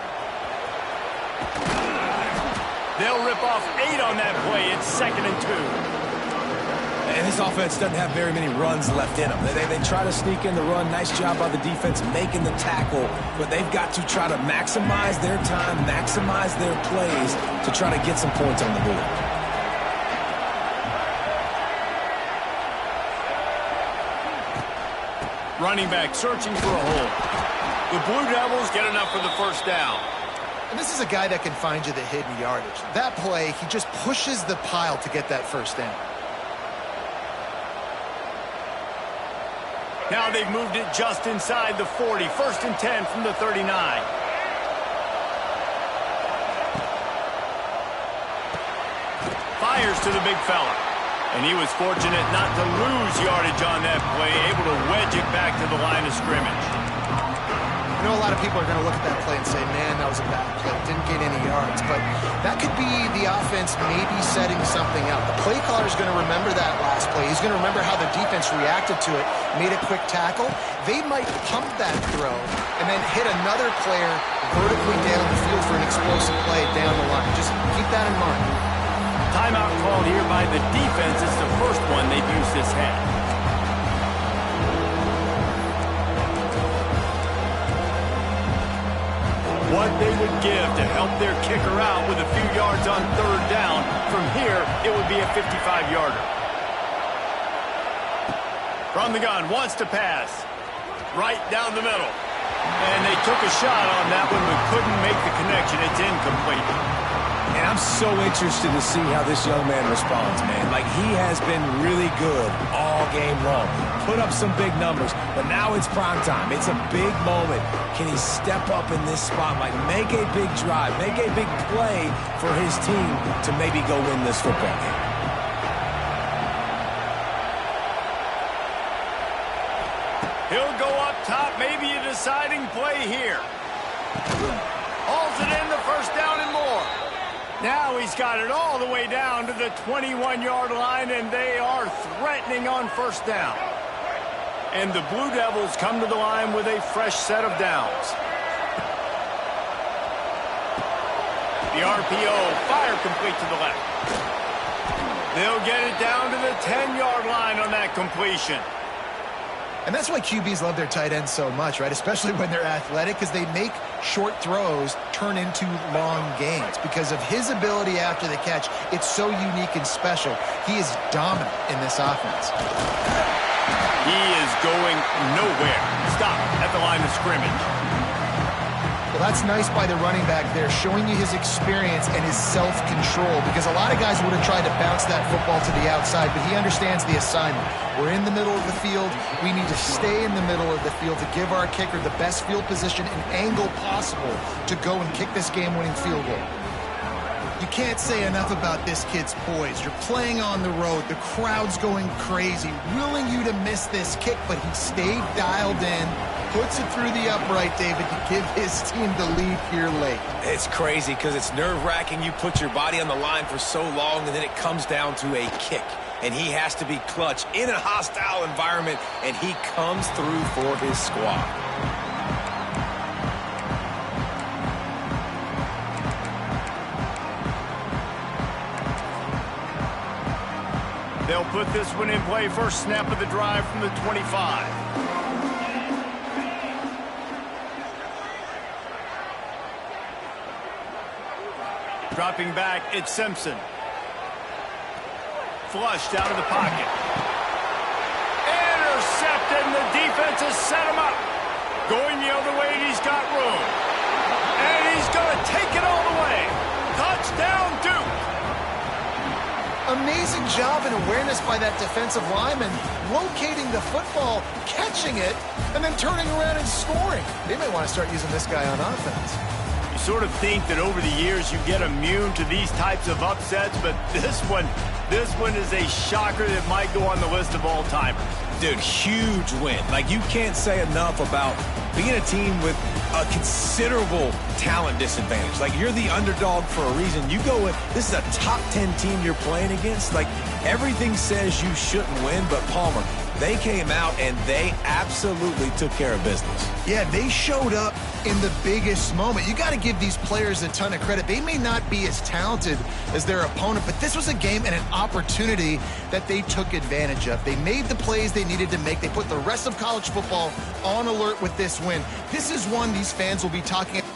They'll rip off 8 on that play. It's 2nd and 2. And this offense doesn't have very many runs left in them. They try to sneak in the run. Nice job by the defense making the tackle. But they've got to try to maximize their time, maximize their plays to try to get some points on the board. Running back searching for a hole. The Blue Devils get enough for the 1st down. And this is a guy that can find you the hidden yardage. That play, he just pushes the pile to get that 1st down. Now they've moved it just inside the 40. 1st and 10 from the 39. Fires to the big fella. And he was fortunate not to lose yardage on that play, able to wedge it back to the line of scrimmage. I know a lot of people are going to look at that play and say, man, that was a bad play. Didn't gain any yards. But that could be the offense maybe setting something up. The play caller is going to remember that last play. He's going to remember how the defense reacted to it, made a quick tackle. They might pump that throw and then hit another player vertically down the field for an explosive play down the line. Just keep that in mind. Timeout called here by the defense. It's the first one they've used this half. What they would give to help their kicker out with a few yards on 3rd down. From here, it would be a 55-yarder. From the gun, wants to pass. Right down the middle. And they took a shot on that one, but couldn't make the connection. It's incomplete. And I'm so interested to see how this young man responds, man. Like, he has been really good all game long. Put up some big numbers, but now it's prime time. It's a big moment. Can he step up in this spotlight, make a big drive, make a big play for his team to maybe go win this football game? He'll go up top, maybe a deciding play here. Hauls it in, the first down and more. Now he's got it all the way down to the 21-yard line, and they are threatening on first down. And the Blue Devils come to the line with a fresh set of downs. The RPO, fire complete to the left. They'll get it down to the 10-yard line on that completion. And that's why QBs love their tight ends so much, right? Especially when they're athletic, because they make short throws turn into long gains. Because of his ability after the catch, it's so unique and special. He is dominant in this offense. He is going nowhere. Stop at the line of scrimmage. Well, that's nice by the running back there, showing you his experience and his self-control, because a lot of guys would have tried to bounce that football to the outside, but he understands the assignment. We're in the middle of the field. We need to stay in the middle of the field to give our kicker the best field position and angle possible to go and kick this game-winning field goal. You can't say enough about this kid's poise. You're playing on the road. The crowd's going crazy, willing you to miss this kick, but he stayed dialed in, puts it through the upright, David, to give his team the lead here late. It's crazy because it's nerve-wracking. You put your body on the line for so long, and then it comes down to a kick. And he has to be clutch in a hostile environment, and he comes through for his squad. They'll put this one in play, first snap of the drive from the 25. Dropping back, it's Simpson. Flushed out of the pocket. Intercepted, and the defense has set him up. Going the other way, and he's got room. And he's going to take it all the way. Touchdown, Duke. Amazing job and awareness by that defensive lineman, locating the football, catching it, and then turning around and scoring. They may want to start using this guy on offense. You sort of think that over the years you get immune to these types of upsets, but this one is a shocker that might go on the list of all-timers. Dude, huge win. Like, you can't say enough about being a team with a considerable talent disadvantage. Like, you're the underdog for a reason. You go with, this is a top 10 team you're playing against. Like, everything says you shouldn't win, but Palmer, they came out and they absolutely took care of business. Yeah, they showed up in the biggest moment. You got to give these players a ton of credit. They may not be as talented as their opponent, but this was a game and an opportunity that they took advantage of. They made the plays they needed to make. They put the rest of college football on alert with this win. This is one these fans will be talking about.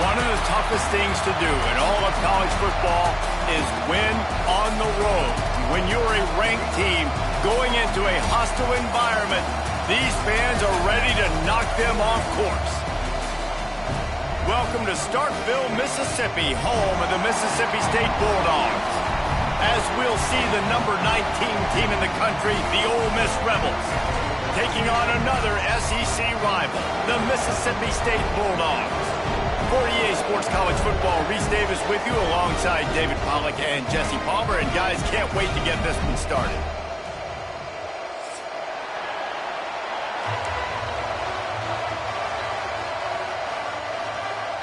One of the toughest things to do in all of college football is win on the road. When you're a ranked team going into a hostile environment, These fans are ready to knock them off course. Welcome to Starkville, Mississippi, home of the Mississippi State Bulldogs. As we'll see the number 19 team in the country, the Ole Miss Rebels, taking on another SEC rival, the Mississippi State Bulldogs. For EA Sports College Football, Reese Davis with you alongside David Pollack and Jesse Palmer. And guys, can't wait to get this one started.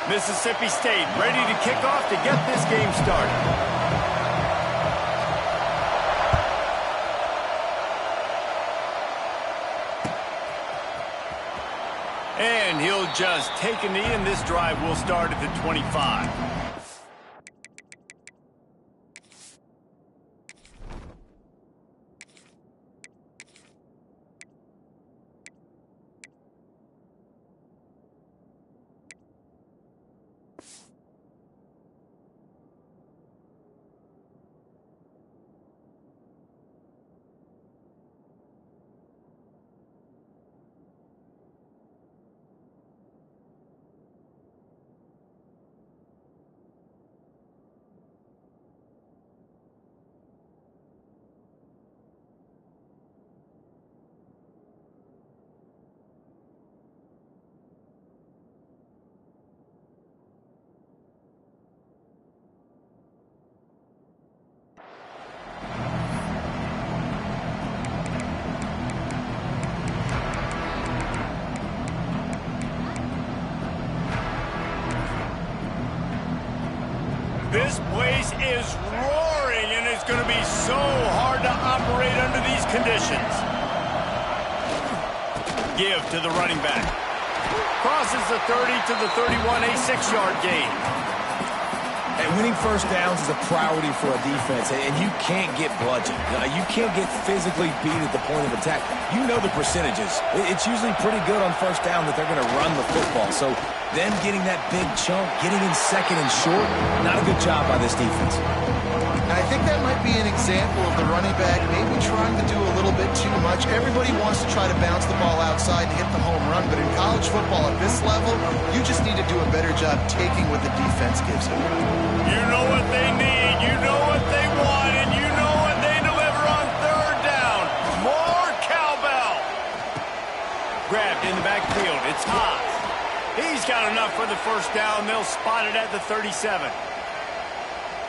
Mississippi State ready to kick off to get this game started. And he'll just take a knee, and this drive will start at the 25. This place is roaring, and it's going to be so hard to operate under these conditions. Give to the running back. Crosses the 30 to the 31, a 6-yard gain. And winning first downs is a priority for a defense, and you can't get bludgeoned. You can't get physically beat at the point of attack. You know the percentages. It's usually pretty good on first down that they're going to run the football. So them getting that big chunk, getting in second and short, not a good job by this defense. I think that might be an example of the running back maybe trying to do a little bit too much. Everybody wants to try to bounce the ball outside and hit the home run, but in college football at this level, you just need to do a better job taking what the defense gives you. You know what they need, you know what they want, and you know what they deliver on third down. More cowbell. Grabbed in the backfield. It's Haas. He's got enough for the first down. They'll spot it at the 37.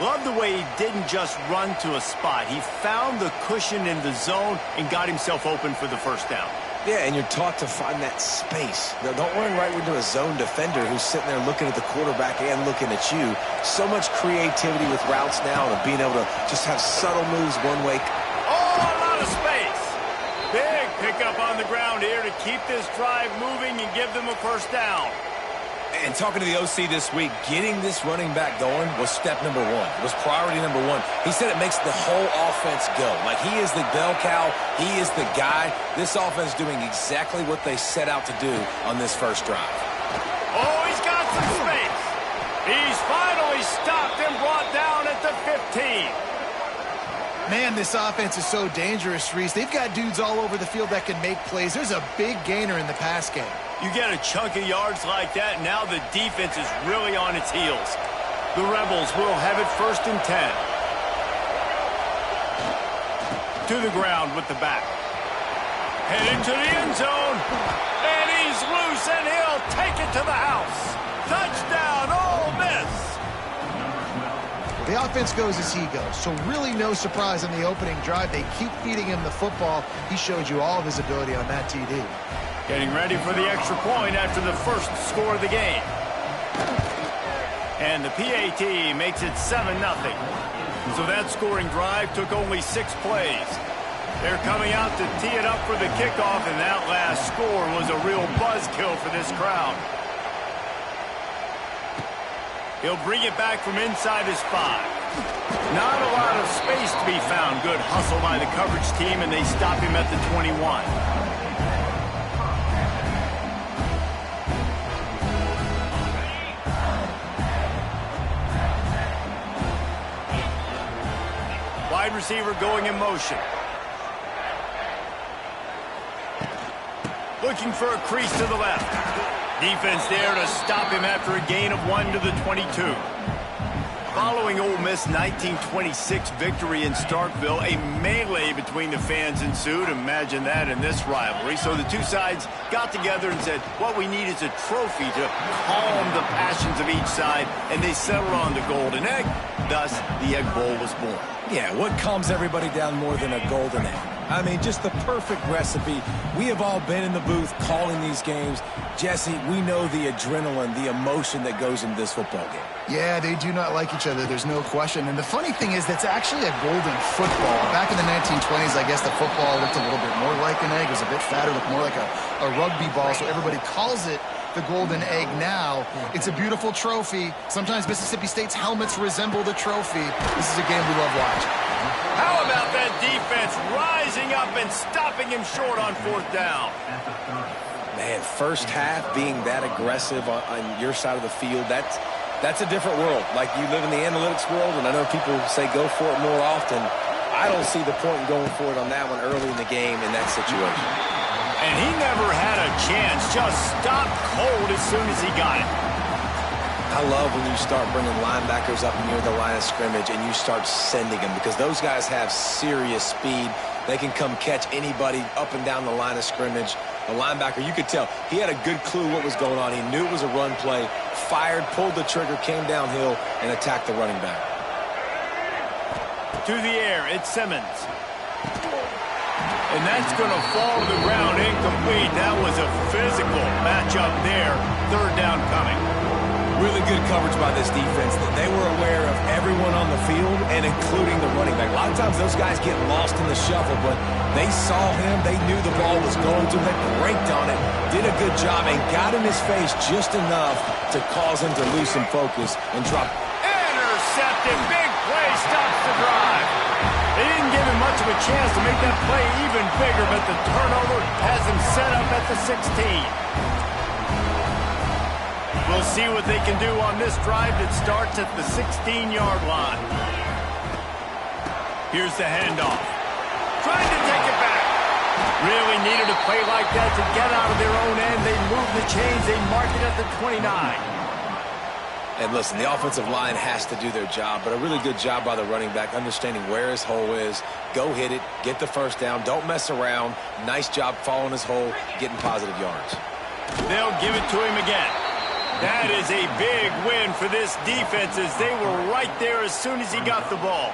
Love the way he didn't just run to a spot. He found the cushion in the zone and got himself open for the first down. Yeah, and you're taught to find that space. Now, don't run right into a zone defender who's sitting there looking at the quarterback and looking at you. So much creativity with routes now and being able to just have subtle moves one way. Oh, a lot of space. Big pickup on the ground here to keep this drive moving and give them a first down. And talking to the OC this week, getting this running back going was step number one. It was priority number one. He said it makes the whole offense go. Like, he is the bell cow. He is the guy. This offense doing exactly what they set out to do on this first drive. Oh, he's got some space. He's finally stopped and brought down at the 15. Man, this offense is so dangerous, Reese. They've got dudes all over the field that can make plays. There's a big gainer in the pass game. You get a chunk of yards like that, now the defense is really on its heels. The Rebels will have it 1st and 10. To the ground with the back. Heading to the end zone. And he's loose, and he'll take it to the house. Touchdown, Ole Miss. The offense goes as he goes, so really no surprise on the opening drive. They keep feeding him the football. He showed you all of his ability on that TD. Getting ready for the extra point after the first score of the game. And the PAT makes it 7-0. So that scoring drive took only 6 plays. They're coming out to tee it up for the kickoff, and that last score was a real buzzkill for this crowd. He'll bring it back from inside his 5. Not a lot of space to be found. Good hustle by the coverage team, and they stop him at the 21. Wide receiver going in motion. Looking for a crease to the left. Defense there to stop him after a gain of 1 to the 22. Following Ole Miss' 1926 victory in Starkville, a melee between the fans ensued. Imagine that in this rivalry. So the two sides got together and said, what we need is a trophy to calm the passions of each side, and they settled on the Golden Egg. Thus, the Egg Bowl was born. Yeah, what calms everybody down more than a golden egg? I mean, just the perfect recipe. We have all been in the booth calling these games. Jesse, we know the adrenaline, the emotion that goes into this football game. Yeah, they do not like each other, there's no question. And the funny thing is, that's actually a golden football. Back in the 1920s, I guess the football looked a little bit more like an egg. It was a bit fatter, looked more like a rugby ball, so everybody calls it the Golden Egg now. It's a beautiful trophy. Sometimes Mississippi State's helmets resemble the trophy. This is a game we love watching. How about that defense rising up and stopping him short on 4th down? Man, first half being that aggressive on your side of the field, that's a different world. Like, you live in the analytics world, and I know people say go for it more often. I don't see the point in going for it on that one early in the game in that situation. And he never had a chance, just stopped cold as soon as he got it. I love when you start bringing linebackers up near the line of scrimmage and you start sending them, because those guys have serious speed. They can come catch anybody up and down the line of scrimmage. The linebacker, you could tell, he had a good clue what was going on. He knew it was a run play, fired, pulled the trigger, came downhill, and attacked the running back. To the air, it's Simmons. And that's going to fall to the ground incomplete. That was a physical matchup there. 3rd down coming. Really good coverage by this defense. They were aware of everyone on the field, and including the running back. A lot of times those guys get lost in the shuffle, but they saw him. They knew the ball was going to him. They braked on it, did a good job, and got in his face just enough to cause him to lose some focus and drop. Intercepted. Big play stops the drive. They didn't give him much of a chance to make that play even bigger, but the turnover has him set up at the 16. We'll see what they can do on this drive that starts at the 16-yard line. Here's the handoff. Trying to take it back. Really needed a play like that to get out of their own end. They moved the chains. They mark it at the 29. And listen, the offensive line has to do their job, but a really good job by the running back, understanding where his hole is. Go hit it, get the first down, don't mess around. Nice job following his hole, getting positive yards. They'll give it to him again. That is a big win for this defense, as they were right there as soon as he got the ball.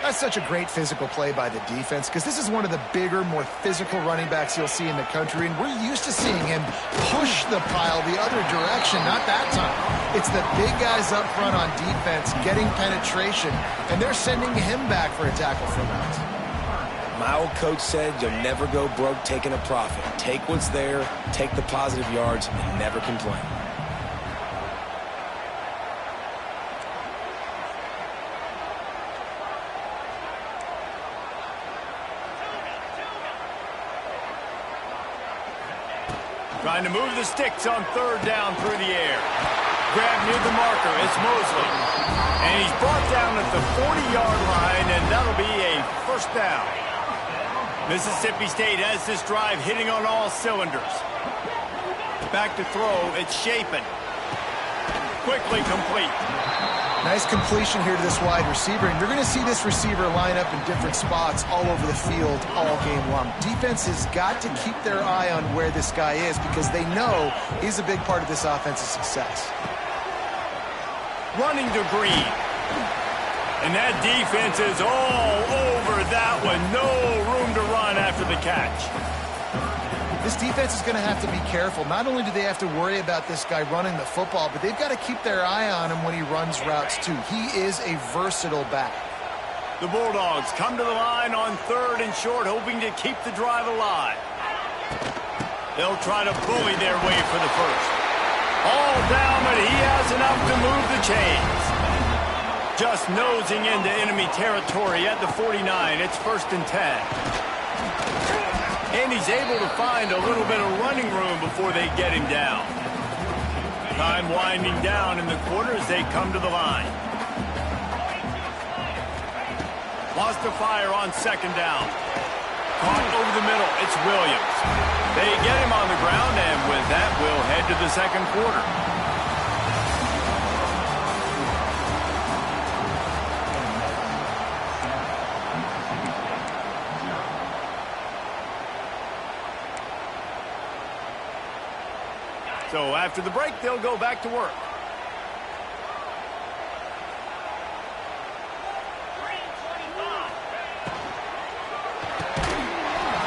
That's such a great physical play by the defense, because this is one of the bigger, more physical running backs you'll see in the country, and we're used to seeing him push the pile the other direction. Not that time. It's the big guys up front on defense getting penetration, and they're sending him back for a tackle for that. My old coach said you'll never go broke taking a profit. Take what's there, take the positive yards, and never complain. Trying to move the sticks on 3rd down through the air. Grab near the marker. It's Mosley. And he's brought down at the 40-yard line, and that'll be a 1st down. Mississippi State has this drive hitting on all cylinders. Back to throw. It's Shapen. Quickly complete. Nice completion here to this wide receiver, and you're going to see this receiver line up in different spots all over the field all game long. Defense has got to keep their eye on where this guy is, because they know he's a big part of this offense's success. Running to Green. And that defense is all over that one. No room to run after the catch. This defense is going to have to be careful. Not only do they have to worry about this guy running the football, but they've got to keep their eye on him when he runs routes too. He is a versatile back. The Bulldogs come to the line on 3rd and short, hoping to keep the drive alive. They'll try to bully their way for the 1st. All down, but he has enough to move the chains. Just nosing into enemy territory at the 49. It's 1st and 10. And he's able to find a little bit of running room before they get him down. Time winding down in the quarter as they come to the line. Lost a fire on 2nd down. Caught over the middle. It's Williams. They get him on the ground, and with that, we'll head to the second quarter. So after the break, they'll go back to work.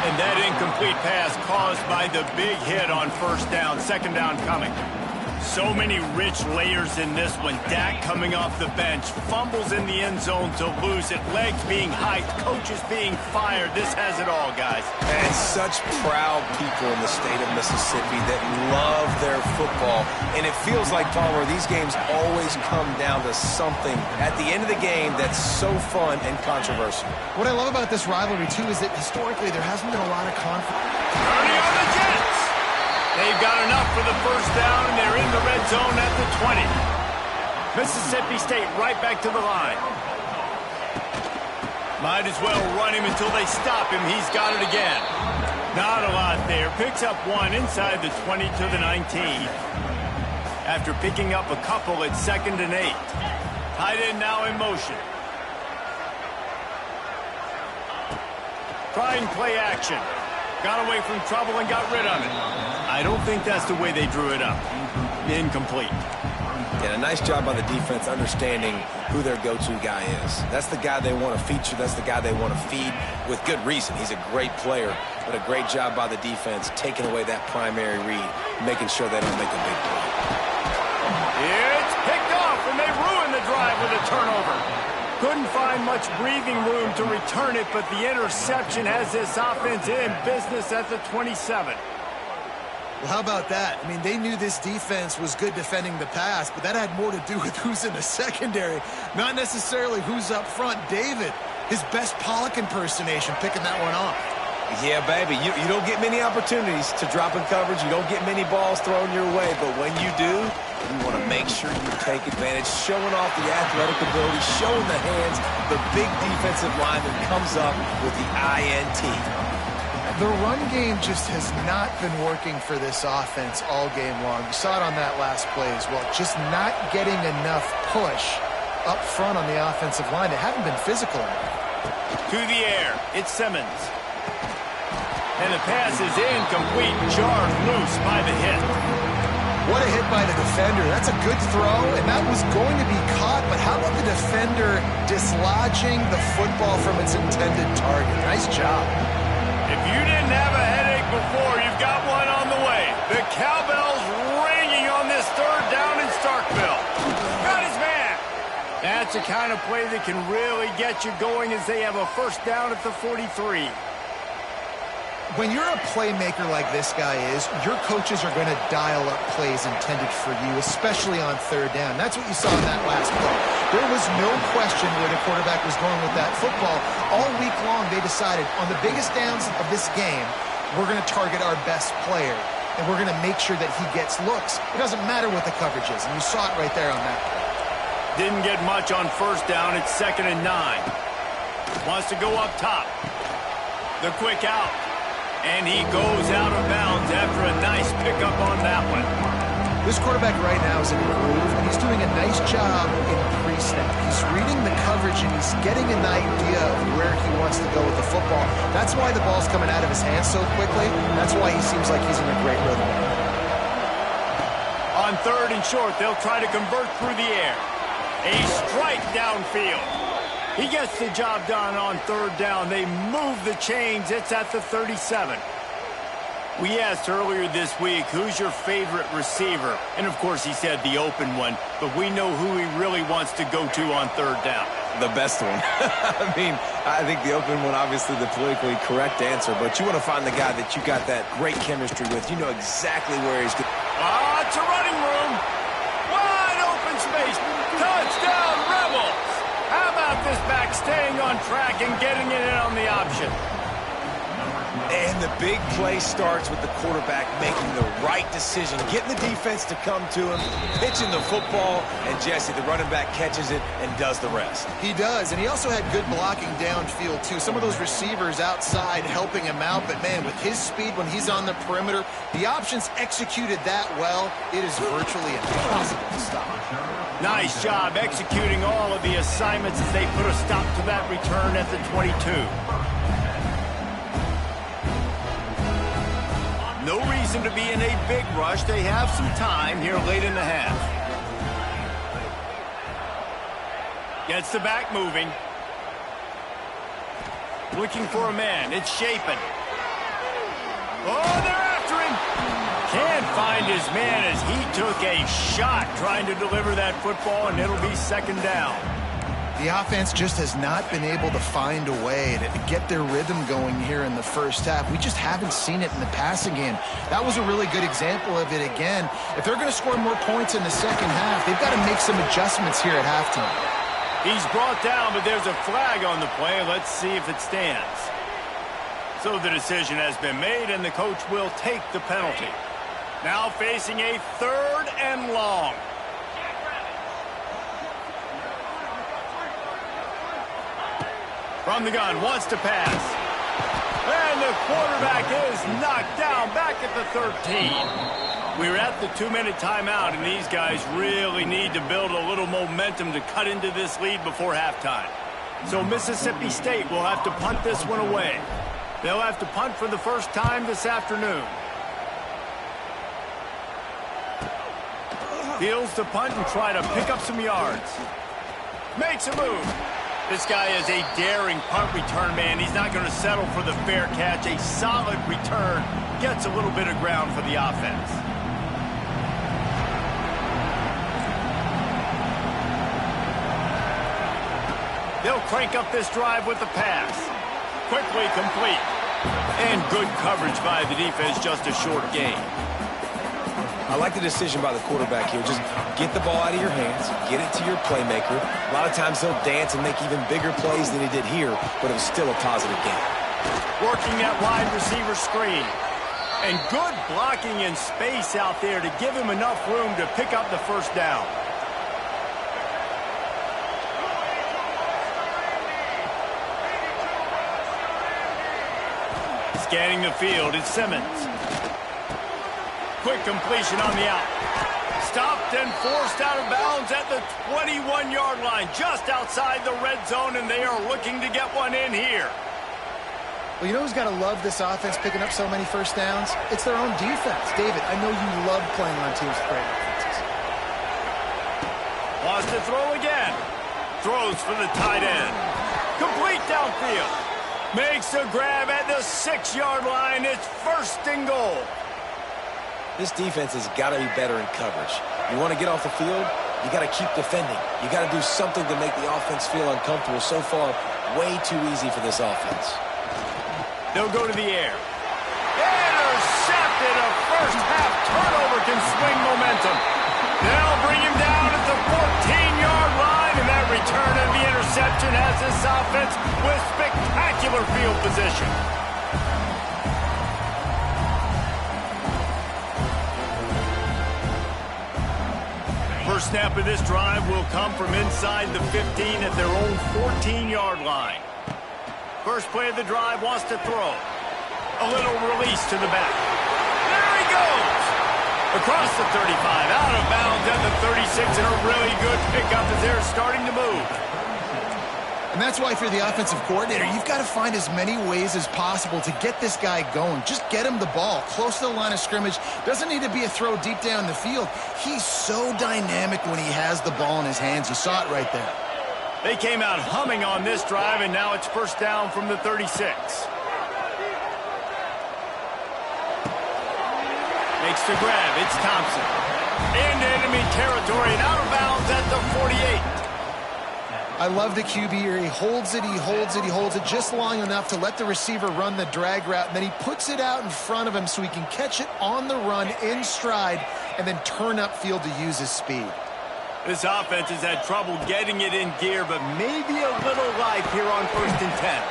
And that incomplete pass caused by the big hit on first down, second down coming. So many rich layers in this one. Dak coming off the bench, fumbles in the end zone to lose it, legs being hiked, coaches being fired. This has it all, guys. And such proud people in the state of Mississippi that love their football. And it feels like, Palmer, these games always come down to something at the end of the game that's so fun and controversial. What I love about this rivalry, too, is that historically there hasn't been a lot of conflict. Turning on the Jets. They've got enough for the first down, and they're in the red zone at the 20. Mississippi State right back to the line. Might as well run him until they stop him. He's got it again. Not a lot there. Picks up one inside the 20 to the 19. After picking up a couple, it's 2nd and 8. Tight end now in motion. Trying play action. Got away from trouble and got rid of it. I don't think that's the way they drew it up. Incomplete. Yeah, a nice job by the defense understanding who their go-to guy is. That's the guy they want to feature. That's the guy they want to feed with good reason. He's a great player, but a great job by the defense taking away that primary read, making sure they don't make a big play. It's picked off, and they ruin the drive with a turnover. Couldn't find much breathing room to return it, but the interception has this offense in business at the 27. Well, how about that? I mean, they knew this defense was good defending the pass, but that had more to do with who's in the secondary, not necessarily who's up front. David, his best Pollock impersonation, picking that one off. Yeah, baby, you don't get many opportunities to drop in coverage. You don't get many balls thrown your way, but when you do, you want to make sure you take advantage, showing off the athletic ability, showing the hands. The big defensive lineman comes up with the INT. The run game just has not been working for this offense all game long. You saw it on that last play as well. Just not getting enough push up front on the offensive line. They haven't been physical enough. To the air, it's Simmons. And the pass is incomplete, jarred loose by the hit. What a hit by the defender. That's a good throw, and that was going to be caught, but how about the defender dislodging the football from its intended target? Nice job. If you didn't have a headache before, you've got one on the way. The cowbell's ringing on this third down in Starkville. Got his man. That's the kind of play that can really get you going as they have a first down at the 43. When you're a playmaker like this guy is, your coaches are going to dial up plays intended for you, especially on third down. That's what you saw in that last play. There was no question where the quarterback was going with that football. All week long, they decided on the biggest downs of this game, we're going to target our best player, and we're going to make sure that he gets looks. It doesn't matter what the coverage is, and you saw it right there on that play. Didn't get much on first down. It's 2nd and 9. Wants to go up top. The quick out. And he goes out of bounds after a nice pickup on that one. This quarterback right now is in a groove, and he's doing a nice job in pre-snap. He's reading the coverage, and he's getting an idea of where he wants to go with the football. That's why the ball's coming out of his hands so quickly. That's why he seems like he's in a great rhythm. On 3rd and short, they'll try to convert through the air. A strike downfield. He gets the job done on 3rd down. They move the chains. It's at the 37. We asked earlier this week, who's your favorite receiver? And, of course, he said the open one. But we know who he really wants to go to on 3rd down. The best one. I mean, I think the open one, obviously the politically correct answer. But you want to find the guy that you got that great chemistry with. You know exactly where he's going. It's a running room. Wide open space. Touchdown, Rebels. How about this back staying on track and getting it in on the option? And the big play starts with the quarterback making the right decision, getting the defense to come to him, pitching the football, and Jesse, the running back, catches it and does the rest. He does, and he also had good blocking downfield, too. Some of those receivers outside helping him out, but, man, with his speed when he's on the perimeter, the options executed that well, it is virtually impossible to stop. Nice job executing all of the assignments as they put a stop to that return at the 22. No reason to be in a big rush. They have some time here late in the half. Gets the back moving. Looking for a man. It's Shapen. Oh, they're after him. Can't find his man as he took a shot trying to deliver that football, and it'll be second down. The offense just has not been able to find a way to get their rhythm going here in the first half. We just haven't seen it in the passing game. That was a really good example of it again. If they're going to score more points in the second half, they've got to make some adjustments here at halftime. He's brought down, but there's a flag on the play. Let's see if it stands. So the decision has been made, and the coach will take the penalty. Now facing a 3rd and long. From the gun, wants to pass. And the quarterback is knocked down back at the 13. We're at the 2-minute timeout, and these guys really need to build a little momentum to cut into this lead before halftime. So Mississippi State will have to punt this one away. They'll have to punt for the first time this afternoon. Feels the punt and try to pick up some yards. Makes a move. This guy is a daring punt return man. He's not going to settle for the fair catch. A solid return gets a little bit of ground for the offense. They'll crank up this drive with the pass. Quickly complete. And good coverage by the defense, just a short gain. I like the decision by the quarterback here. Just get the ball out of your hands, get it to your playmaker. A lot of times he'll dance and make even bigger plays than he did here, but it was still a positive game. Working that wide receiver screen. And good blocking in space out there to give him enough room to pick up the first down. Scanning the field, it's Simmons. Quick completion on the out. Stopped and forced out of bounds at the 21-yard line, just outside the red zone, and they are looking to get one in here. Well, you know who's got to love this offense picking up so many first downs? It's their own defense. David, I know you love playing on teams with great offenses. Wants to throw again. Throws for the tight end. Complete downfield. Makes a grab at the 6-yard line. It's 1st and goal. This defense has got to be better in coverage. You want to get off the field, you got to keep defending. You got to do something to make the offense feel uncomfortable. So far, way too easy for this offense. They'll go to the air. Intercepted. A first-half turnover can swing momentum. They'll bring him down at the 14-yard line, and that return of the interception has this offense with spectacular field position. First snap of this drive will come from inside the 15 at their own 14-yard line. First play of the drive, wants to throw. A little release to the back. There he goes! Across the 35, out of bounds at the 36, and a really good pickup as they're starting to move. And that's why, if you're the offensive coordinator, you've got to find as many ways as possible to get this guy going. Just get him the ball close to the line of scrimmage. Doesn't need to be a throw deep down the field. He's so dynamic when he has the ball in his hands. You saw it right there. They came out humming on this drive, and now it's first down from the 36. Makes the grab. It's Thompson. Into enemy territory and out of bounds at the 48. I love the QB here. He holds it, he holds it, he holds it just long enough to let the receiver run the drag route, and then he puts it out in front of him so he can catch it on the run in stride and then turn upfield to use his speed. This offense has had trouble getting it in gear, but maybe a little life here on 1st and 10.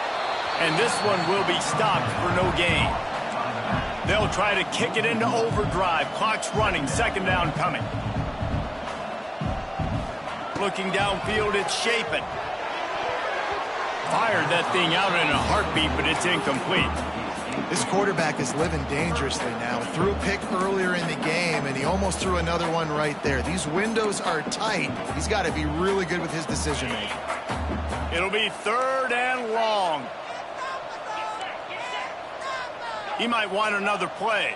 And this one will be stopped for no gain. They'll try to kick it into overdrive. Clock's running. Second down coming. Looking downfield, it's Shapin. Fired that thing out in a heartbeat, but it's incomplete. This quarterback is living dangerously now. Threw a pick earlier in the game, and he almost threw another one right there. These windows are tight. He's got to be really good with his decision-making. It'll be third and long. He might want another play.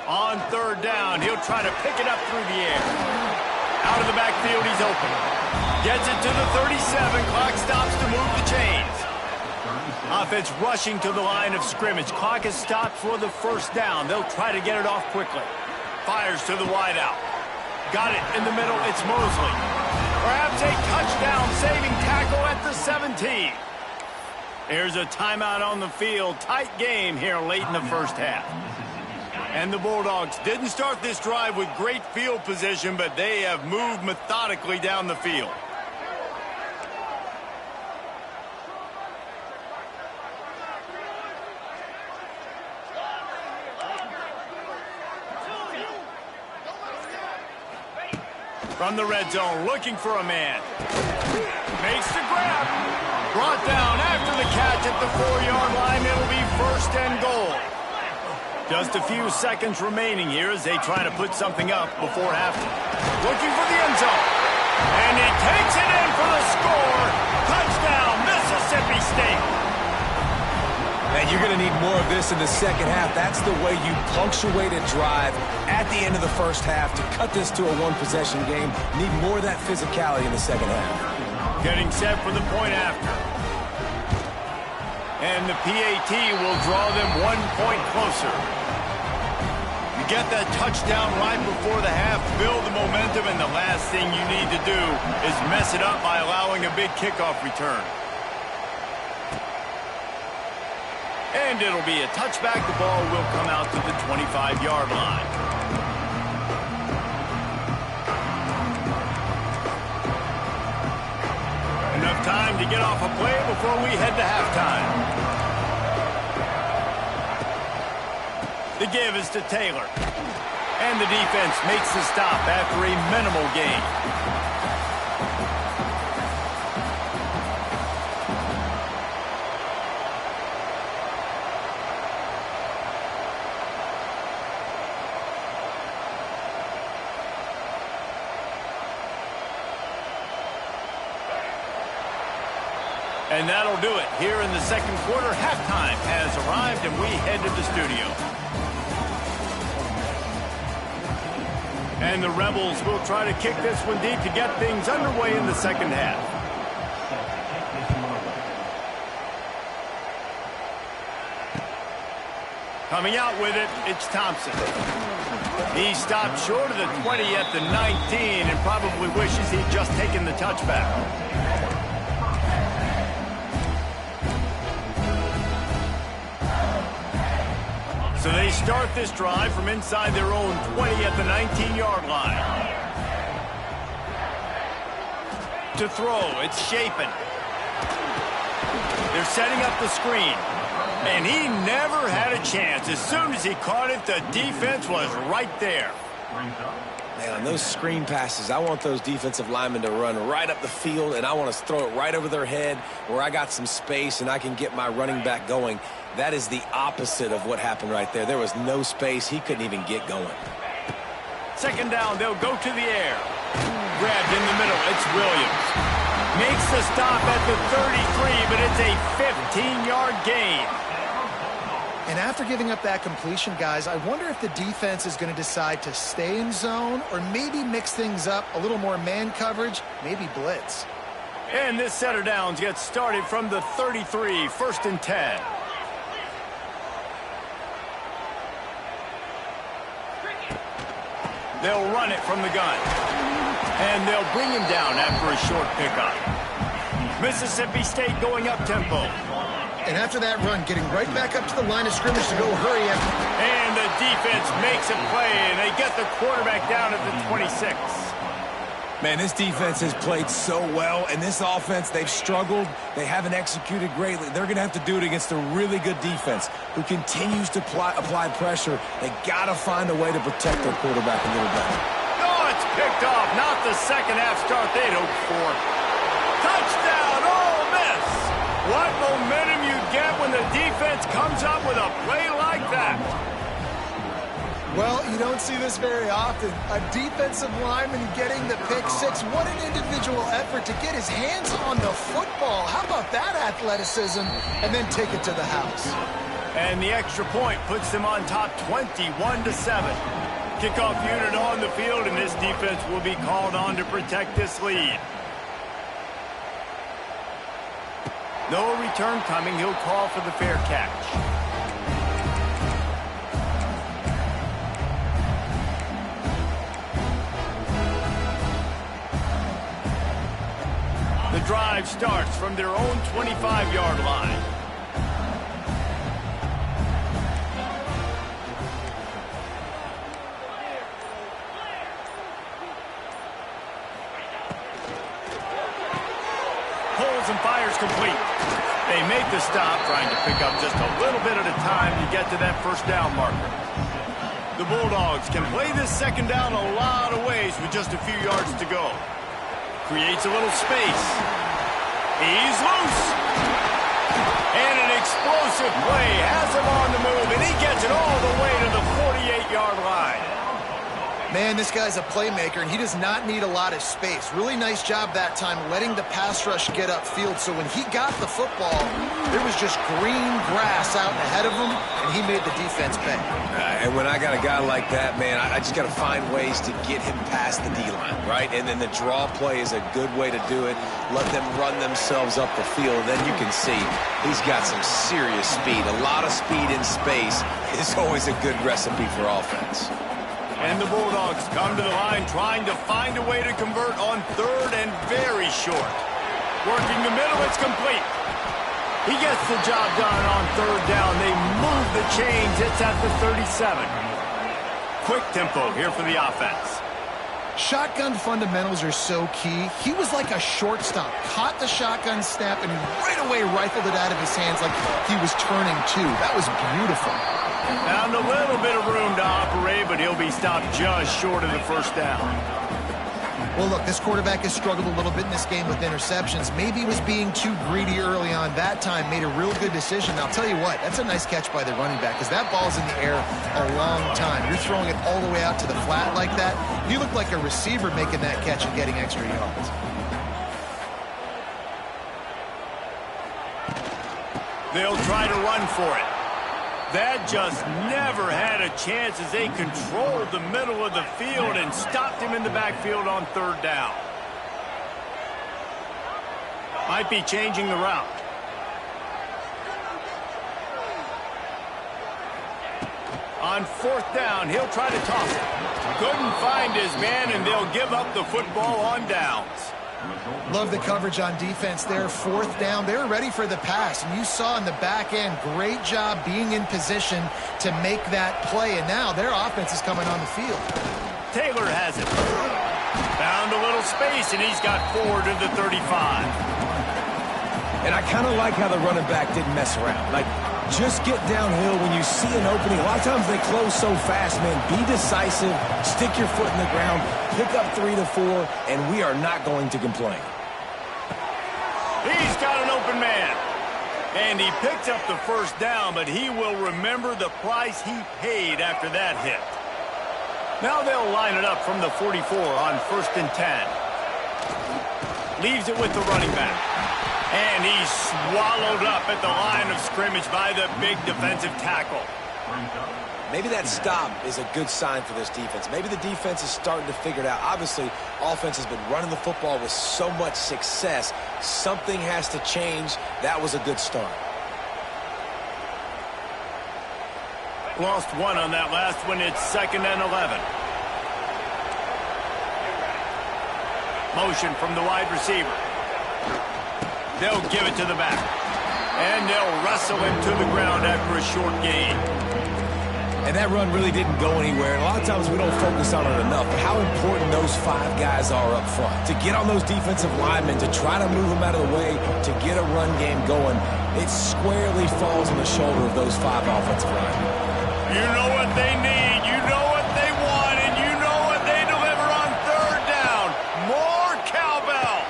On third down, he'll try to pick it up through the air. Out of the backfield, he's open. Gets it to the 37. Clock stops to move the chains. Offense rushing to the line of scrimmage. Clock is stopped for the first down. They'll try to get it off quickly. Fires to the wideout. Got it in the middle. It's Mosley. Perhaps a touchdown-saving tackle at the 17. There's a timeout on the field. Tight game here late in the first half. And the Bulldogs didn't start this drive with great field position, but they have moved methodically down the field. From the red zone, looking for a man. Makes the grab. Brought down after the catch at the 4-yard line. It'll be first and goal. Just a few seconds remaining here as they try to put something up before halftime. Looking for the end zone. And he takes it in for the score. Touchdown, Mississippi State. And you're going to need more of this in the second half. That's the way you punctuate a drive at the end of the first half to cut this to a one-possession game. Need more of that physicality in the second half. Getting set for the point after. And the PAT will draw them 1 point closer. You get that touchdown right before the half, build the momentum, and the last thing you need to do is mess it up by allowing a big kickoff return. And it'll be a touchback. The ball will come out to the 25-yard line. Enough time to get off a play before we head to halftime. The give is to Taylor. And the defense makes the stop after a minimal gain. And that'll do it. Here in the second quarter, halftime has arrived, and we head to the studio. And the Rebels will try to kick this one deep to get things underway in the second half. Coming out with it, it's Thompson. He stopped short of the 20 at the 19 and probably wishes he'd just taken the touchback. So they start this drive from inside their own 20 at the 19-yard line. To throw, it's Shapin. They're setting up the screen. And he never had a chance. As soon as he caught it, the defense was right there. Man, on those screen passes, I want those defensive linemen to run right up the field, and I want to throw it right over their head where I got some space and I can get my running back going. That is the opposite of what happened right there. There was no space. He couldn't even get going. Second down, they'll go to the air. Grabbed in the middle, it's Williams. Makes the stop at the 33, but it's a 15-yard gain. And after giving up that completion, guys, I wonder if the defense is going to decide to stay in zone or maybe mix things up, a little more man coverage, maybe blitz. And this set of downs gets started from the 33, first and 10. They'll run it from the gun. And they'll bring him down after a short pickup. Mississippi State going up-tempo. And after that run, getting right back up to the line of scrimmage to go hurry up. And the defense makes a play, and they get the quarterback down at the 26. Man, this defense has played so well, and this offense, they've struggled. They haven't executed greatly. They're going to have to do it against a really good defense who continues to apply pressure. They got to find a way to protect their quarterback a little better. Oh, it's picked off. Not the second half start they'd hoped for. Touchdown, Ole Miss. What momentum you get when the defense comes up with a play like that. Well, you don't see this very often. A defensive lineman getting the pick six. What an individual effort to get his hands on the football. How about that athleticism? And then take it to the house. And the extra point puts them on top 21-7. Kickoff unit on the field, and this defense will be called on to protect this lead. No return coming. He'll call for the fair catch. The drive starts from their own 25-yard line. Pulls and fires complete. They make the stop, trying to pick up just a little bit at a time to get to that first down marker. The Bulldogs can play this second down a lot of ways with just a few yards to go. Creates a little space. He's loose. And an explosive play has him on the move, and he gets it all the way to the 48-yard line. Man, this guy's a playmaker, and he does not need a lot of space. Really nice job that time letting the pass rush get upfield. So when he got the football, there was just green grass out ahead of him, and he made the defense pay. And when I got a guy like that, man, I just got to find ways to get him past the D-line, right? And then the draw play is a good way to do it. Let them run themselves up the field, and then you can see he's got some serious speed. A lot of speed in space is always a good recipe for offense. And the Bulldogs come to the line trying to find a way to convert on third and very short. Working the middle, it's complete. He gets the job done on third down. They move the chains. It's at the 37. Quick tempo here for the offense. Shotgun fundamentals are so key. He was like a shortstop. Caught the shotgun snap and right away rifled it out of his hands like he was turning two. That was beautiful. Found a little bit of room to operate, but he'll be stopped just short of the first down. Well, look, this quarterback has struggled a little bit in this game with interceptions. Maybe he was being too greedy early on. That time made a real good decision. I'll tell you what, that's a nice catch by the running back because that ball's in the air a long time. You're throwing it all the way out to the flat like that. You look like a receiver making that catch and getting extra yards. They'll try to run for it. That just never had a chance as they controlled the middle of the field and stopped him in the backfield on third down. Might be changing the route. On fourth down, he'll try to toss it. Couldn't find his man, and they'll give up the football on downs. Love the coverage on defense there. Fourth down, they were ready for the pass. And you saw in the back end, great job being in position to make that play. And now their offense is coming on the field. Taylor has it. Found a little space, and he's got forward to the 35. And I kind of like how the running back didn't mess around. Like, just get downhill when you see an opening. A lot of times they close so fast, man. Be decisive, stick your foot in the ground, pick up 3 to 4, and we are not going to complain. He's got an open man. And he picked up the first down, but he will remember the price he paid after that hit. Now they'll line it up from the 44 on 1st and 10. Leaves it with the running back. And he's swallowed up at the line of scrimmage by the big defensive tackle. Maybe that stop is a good sign for this defense. Maybe the defense is starting to figure it out. Obviously, offense has been running the football with so much success. Something has to change. That was a good start. Lost one on that last one. It's 2nd and 11. Motion from the wide receiver. They'll give it to the back. And they'll wrestle him to the ground after a short gain. And that run really didn't go anywhere. And a lot of times we don't focus on it enough, but how important those 5 guys are up front. To get on those defensive linemen, to try to move them out of the way, to get a run game going, it squarely falls on the shoulder of those 5 offensive linemen. You know what they need, you know what they want, and you know what they deliver on 3rd down. More cowbell.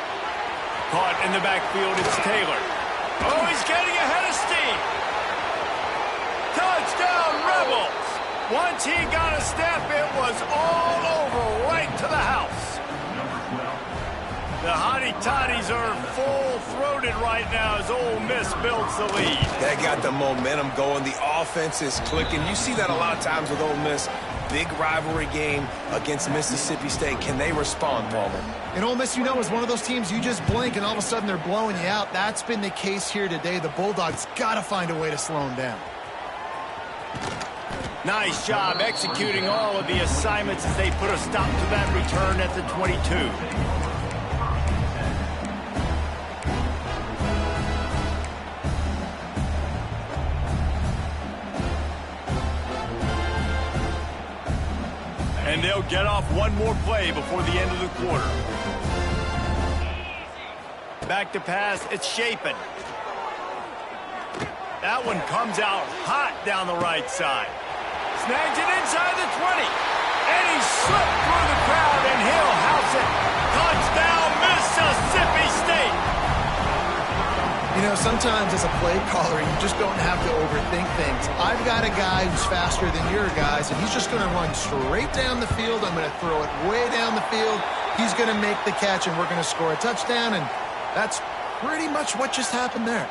Caught in the backfield, it's Taylor. Oh, he's getting ahead of steam. Touchdown, Rebels. Once he got a step, it was all over, right to the house. The Hottie-Toddies are full-throated right now as Ole Miss builds the lead. That got the momentum going. The offense is clicking. You see that a lot of times with Ole Miss. Big rivalry game against Mississippi State. Can they respond, Palmer? And Ole Miss, you know, is one of those teams you just blink and all of a sudden they're blowing you out. That's been the case here today. The Bulldogs got to find a way to slow them down. Nice job executing all of the assignments as they put a stop to that return at the 22. And they'll get off one more play before the end of the quarter. Back to pass, it's Shapen. That one comes out hot down the right side. Snags it inside the 20. And he slipped through the crowd, and he'll house it. Touchdown, Mississippi State. You know, sometimes as a play caller, you just don't have to overthink things. I've got a guy who's faster than your guys, and he's just going to run straight down the field. I'm going to throw it way down the field. He's going to make the catch, and we're going to score a touchdown, and that's pretty much what just happened there.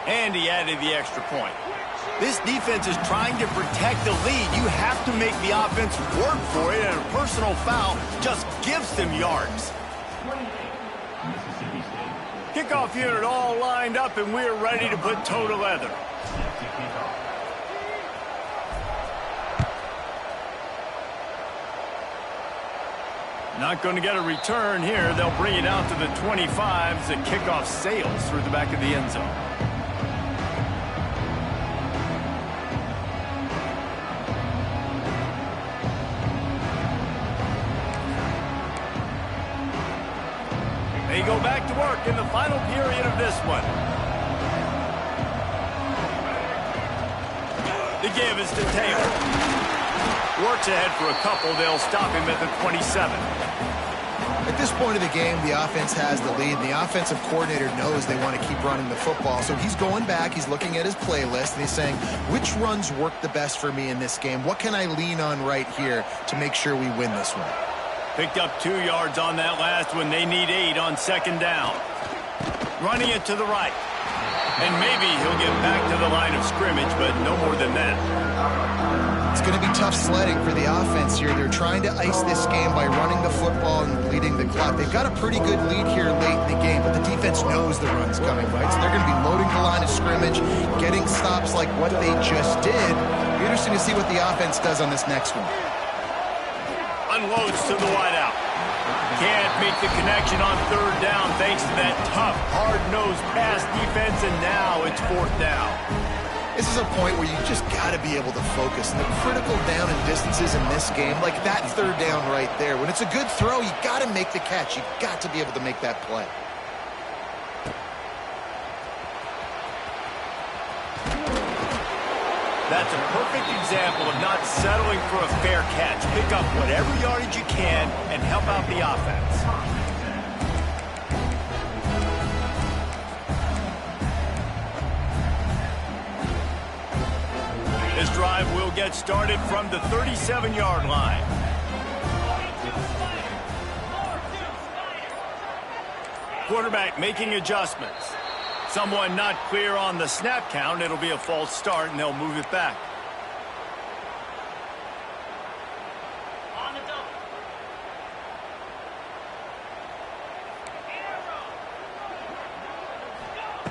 And he added the extra point. This defense is trying to protect the lead. You have to make the offense work for it, and a personal foul just gives them yards. Kickoff unit all lined up, and we're ready to put toe to leather. Not going to get a return here. They'll bring it out to the 25 as the kickoff sails through the back of the end zone. They go back to work in the final period of this one. The give is to Taylor. Works ahead for a couple. They'll stop him at the 27. At this point of the game, the offense has the lead, and the offensive coordinator knows they want to keep running the football. So he's going back, he's looking at his playlist, and he's saying, which runs work the best for me in this game? What can I lean on right here to make sure we win this one? Picked up 2 yards on that last one. They need 8 on 2nd down. Running it to the right. And maybe he'll get back to the line of scrimmage, but no more than that. It's going to be tough sledding for the offense here. They're trying to ice this game by running the football and leading the clock. They've got a pretty good lead here late in the game, but the defense knows the run's coming, right? So they're going to be loading the line of scrimmage, getting stops like what they just did. It'll be interesting to see what the offense does on this next one. Unloads to the wideout. Can't make the connection on 3rd down thanks to that tough, hard-nosed pass defense, and now it's 4th down. This is a point where you just got to be able to focus. And the critical down and distances in this game, like that 3rd down right there, when it's a good throw, you got to make the catch. You got to be able to make that play. That's a perfect example of not settling for a fair catch. Pick up whatever yardage you can and help out the offense. This drive will get started from the 37-yard line. Quarterback making adjustments. Someone not clear on the snap count. It'll be a false start, and they'll move it back.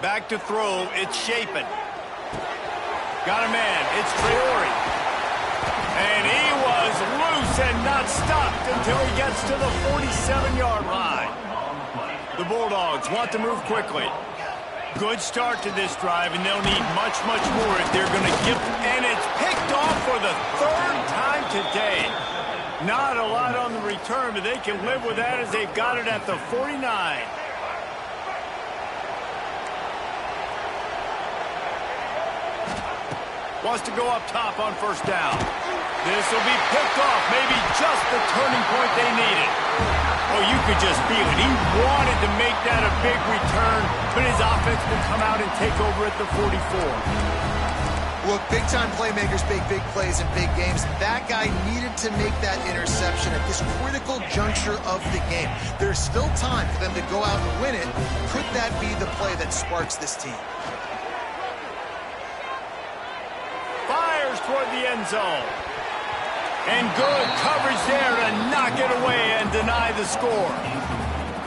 Back to throw. It's Shapen. Got a man. It's Traore. And he was loose and not stopped until he gets to the 47-yard line. The Bulldogs want to move quickly. Good start to this drive, and they'll need much, much more if they're going to give. And it's picked off for the third time today. Not a lot on the return, but they can live with that as they've got it at the 49. Wants to go up top on first down. This will be picked off, maybe just the turning point they needed. Oh, you could just feel it. He wanted to make that a big return, but his offense will come out and take over at the 44. Look, big-time playmakers make big plays in big games. That guy needed to make that interception at this critical juncture of the game. There's still time for them to go out and win it. Could that be the play that sparks this team? Fires toward the end zone. And good coverage there to knock it away and deny the score.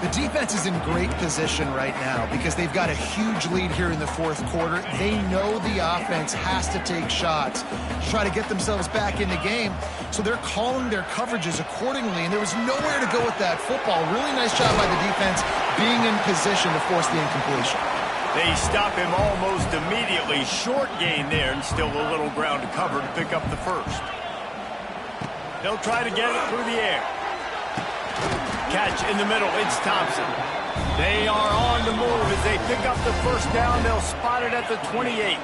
The defense is in great position right now because they've got a huge lead here in the fourth quarter. They know the offense has to take shots to try to get themselves back in the game, so they're calling their coverages accordingly, and there was nowhere to go with that football. Really nice job by the defense being in position to force the incompletion. They stop him almost immediately. Short gain there and still a little ground to cover to pick up the first. They'll try to get it through the air. Catch in the middle, it's Thompson. They are on the move as they pick up the first down. They'll spot it at the 28.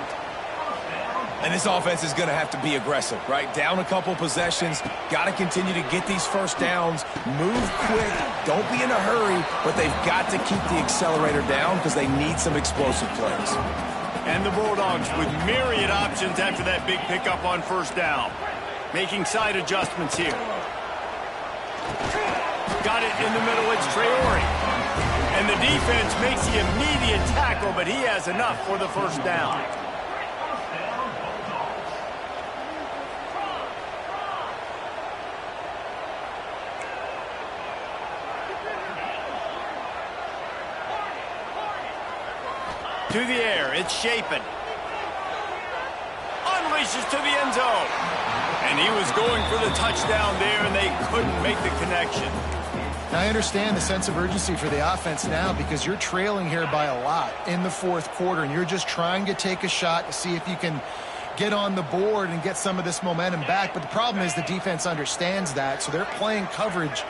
And this offense is going to have to be aggressive, right? Down a couple possessions, got to continue to get these first downs, move quick, don't be in a hurry, but they've got to keep the accelerator down because they need some explosive plays. And the Bulldogs with myriad options after that big pickup on first down. Making side adjustments here. Got it in the middle, it's Traore. And the defense makes the immediate tackle, but he has enough for the first down. To the air, it's Shapen. Unleashes to the end zone. And he was going for the touchdown there, and they couldn't make the connection. Now, I understand the sense of urgency for the offense now because you're trailing here by a lot in the fourth quarter, and you're just trying to take a shot to see if you can get on the board and get some of this momentum back. But the problem is the defense understands that, so they're playing coverage,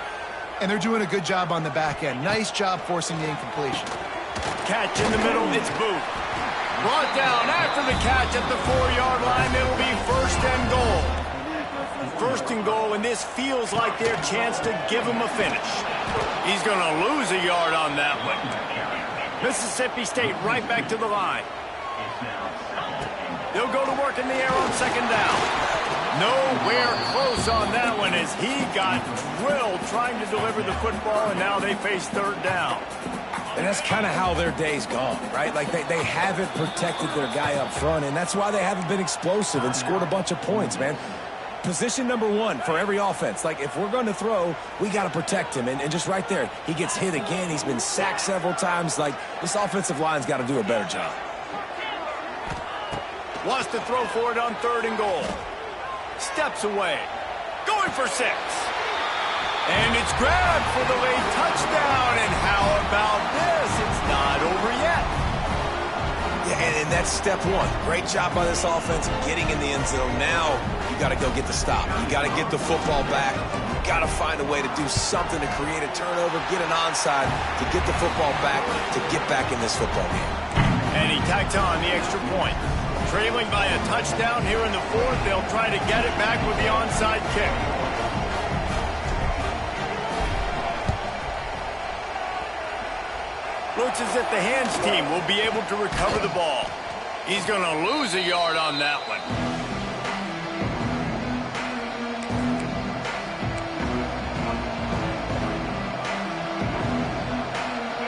and they're doing a good job on the back end. Nice job forcing the incompletion. Catch in the middle, it's Booth. Brought down after the catch at the 4-yard line. It'll be first and goal. First and goal, and this feels like their chance to give him a finish. He's going to lose a yard on that one. Mississippi State right back to the line. They'll go to work in the air on second down. Nowhere close on that one as he got drilled trying to deliver the football, and now they face third down. And that's kind of how their day's gone, right? Like they haven't protected their guy up front, and that's why they haven't been explosive and scored a bunch of points, man. Position number one for every offense. Like, if we're going to throw, we got to protect him. And just right there, he gets hit again. He's been sacked several times. Like, this offensive line's got to do a better job. Wants to throw for it on third and goal. Steps away. Going for 6. And it's grabbed for the late touchdown. And how about this? It's not over yet. Yeah, and that's step one. Great job by this offense getting in the end zone. Now you got to go get the stop. You got to get the football back. You got to find a way to do something to create a turnover, get an onside, to get the football back, to get back in this football game. And he tacked on the extra point. Trailing by a touchdown here in the fourth. They'll try to get it back with the onside kick. Looks as if the hands team will be able to recover the ball. He's going to lose a yard on that one.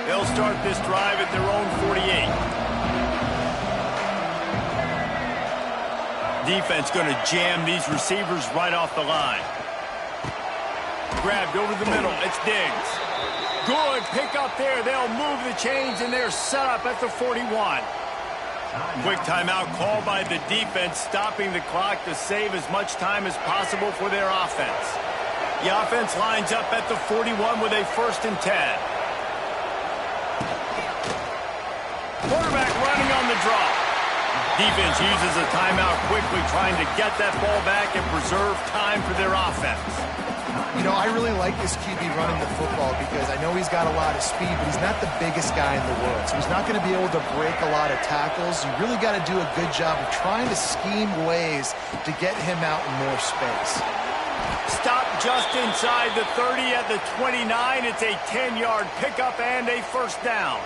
They'll start this drive at their own 48. Defense going to jam these receivers right off the line. Grabbed over the middle. It's Diggs. Good pick up there. They'll move the chains, and they're set up at the 41. Quick timeout called by the defense, stopping the clock to save as much time as possible for their offense. The offense lines up at the 41 with a 1st and 10. Quarterback running on the draw. Defense uses a timeout quickly, trying to get that ball back and preserve time for their offense. You know, I really like this QB running the football because I know he's got a lot of speed, but he's not the biggest guy in the world. So he's not going to be able to break a lot of tackles. You really got to do a good job of trying to scheme ways to get him out in more space. Stop just inside the 30 at the 29. It's a 10-yard pickup and a first down.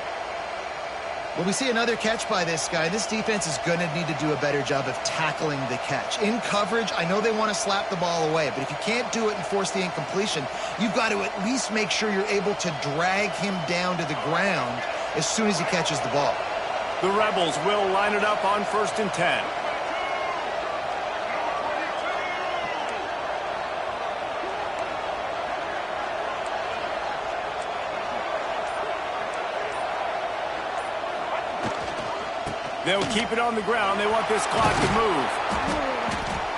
Well, we see another catch by this guy. This defense is going to need to do a better job of tackling the catch. In coverage, I know they want to slap the ball away, but if you can't do it and force the incompletion, you've got to at least make sure you're able to drag him down to the ground as soon as he catches the ball. The Rebels will line it up on 1st and 10. They'll keep it on the ground. They want this clock to move.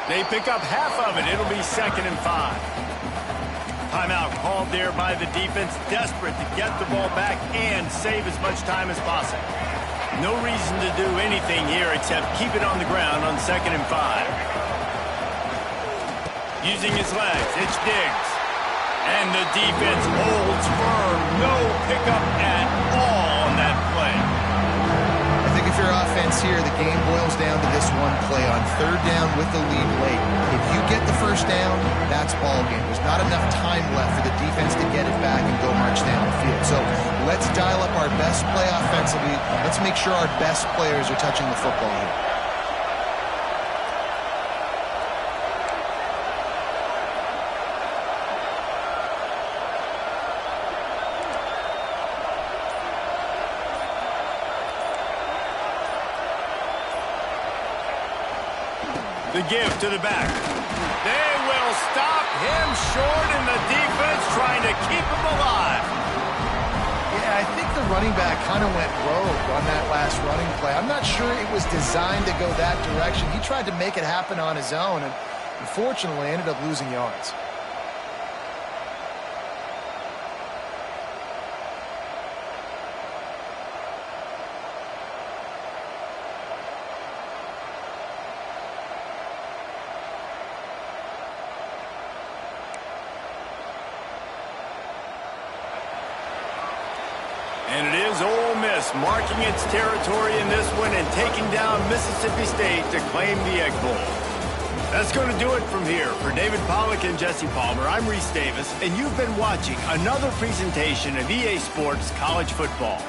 They pick up half of it. It'll be 2nd and 5. Timeout called there by the defense, desperate to get the ball back and save as much time as possible. No reason to do anything here except keep it on the ground on 2nd and 5. Using his legs, it's Diggs. And the defense holds firm. No pickup at all on that play. I think if you're offense here, the game boils down to this one play on 3rd down with the lead late. If you get the first down, that's ball game. There's not enough time left for the defense to get it back and go march down the field. So let's dial up our best play offensively. Let's make sure our best players are touching the football here. The give to the back. They will stop him short, and the defense trying to keep him alive. Yeah, I think the running back kind of went rogue on that last running play. I'm not sure it was designed to go that direction. He tried to make it happen on his own, and unfortunately ended up losing yards. And it is Ole Miss marking its territory in this one and taking down Mississippi State to claim the Egg Bowl. That's going to do it from here. For David Pollack and Jesse Palmer, I'm Reese Davis, and you've been watching another presentation of EA Sports College Football.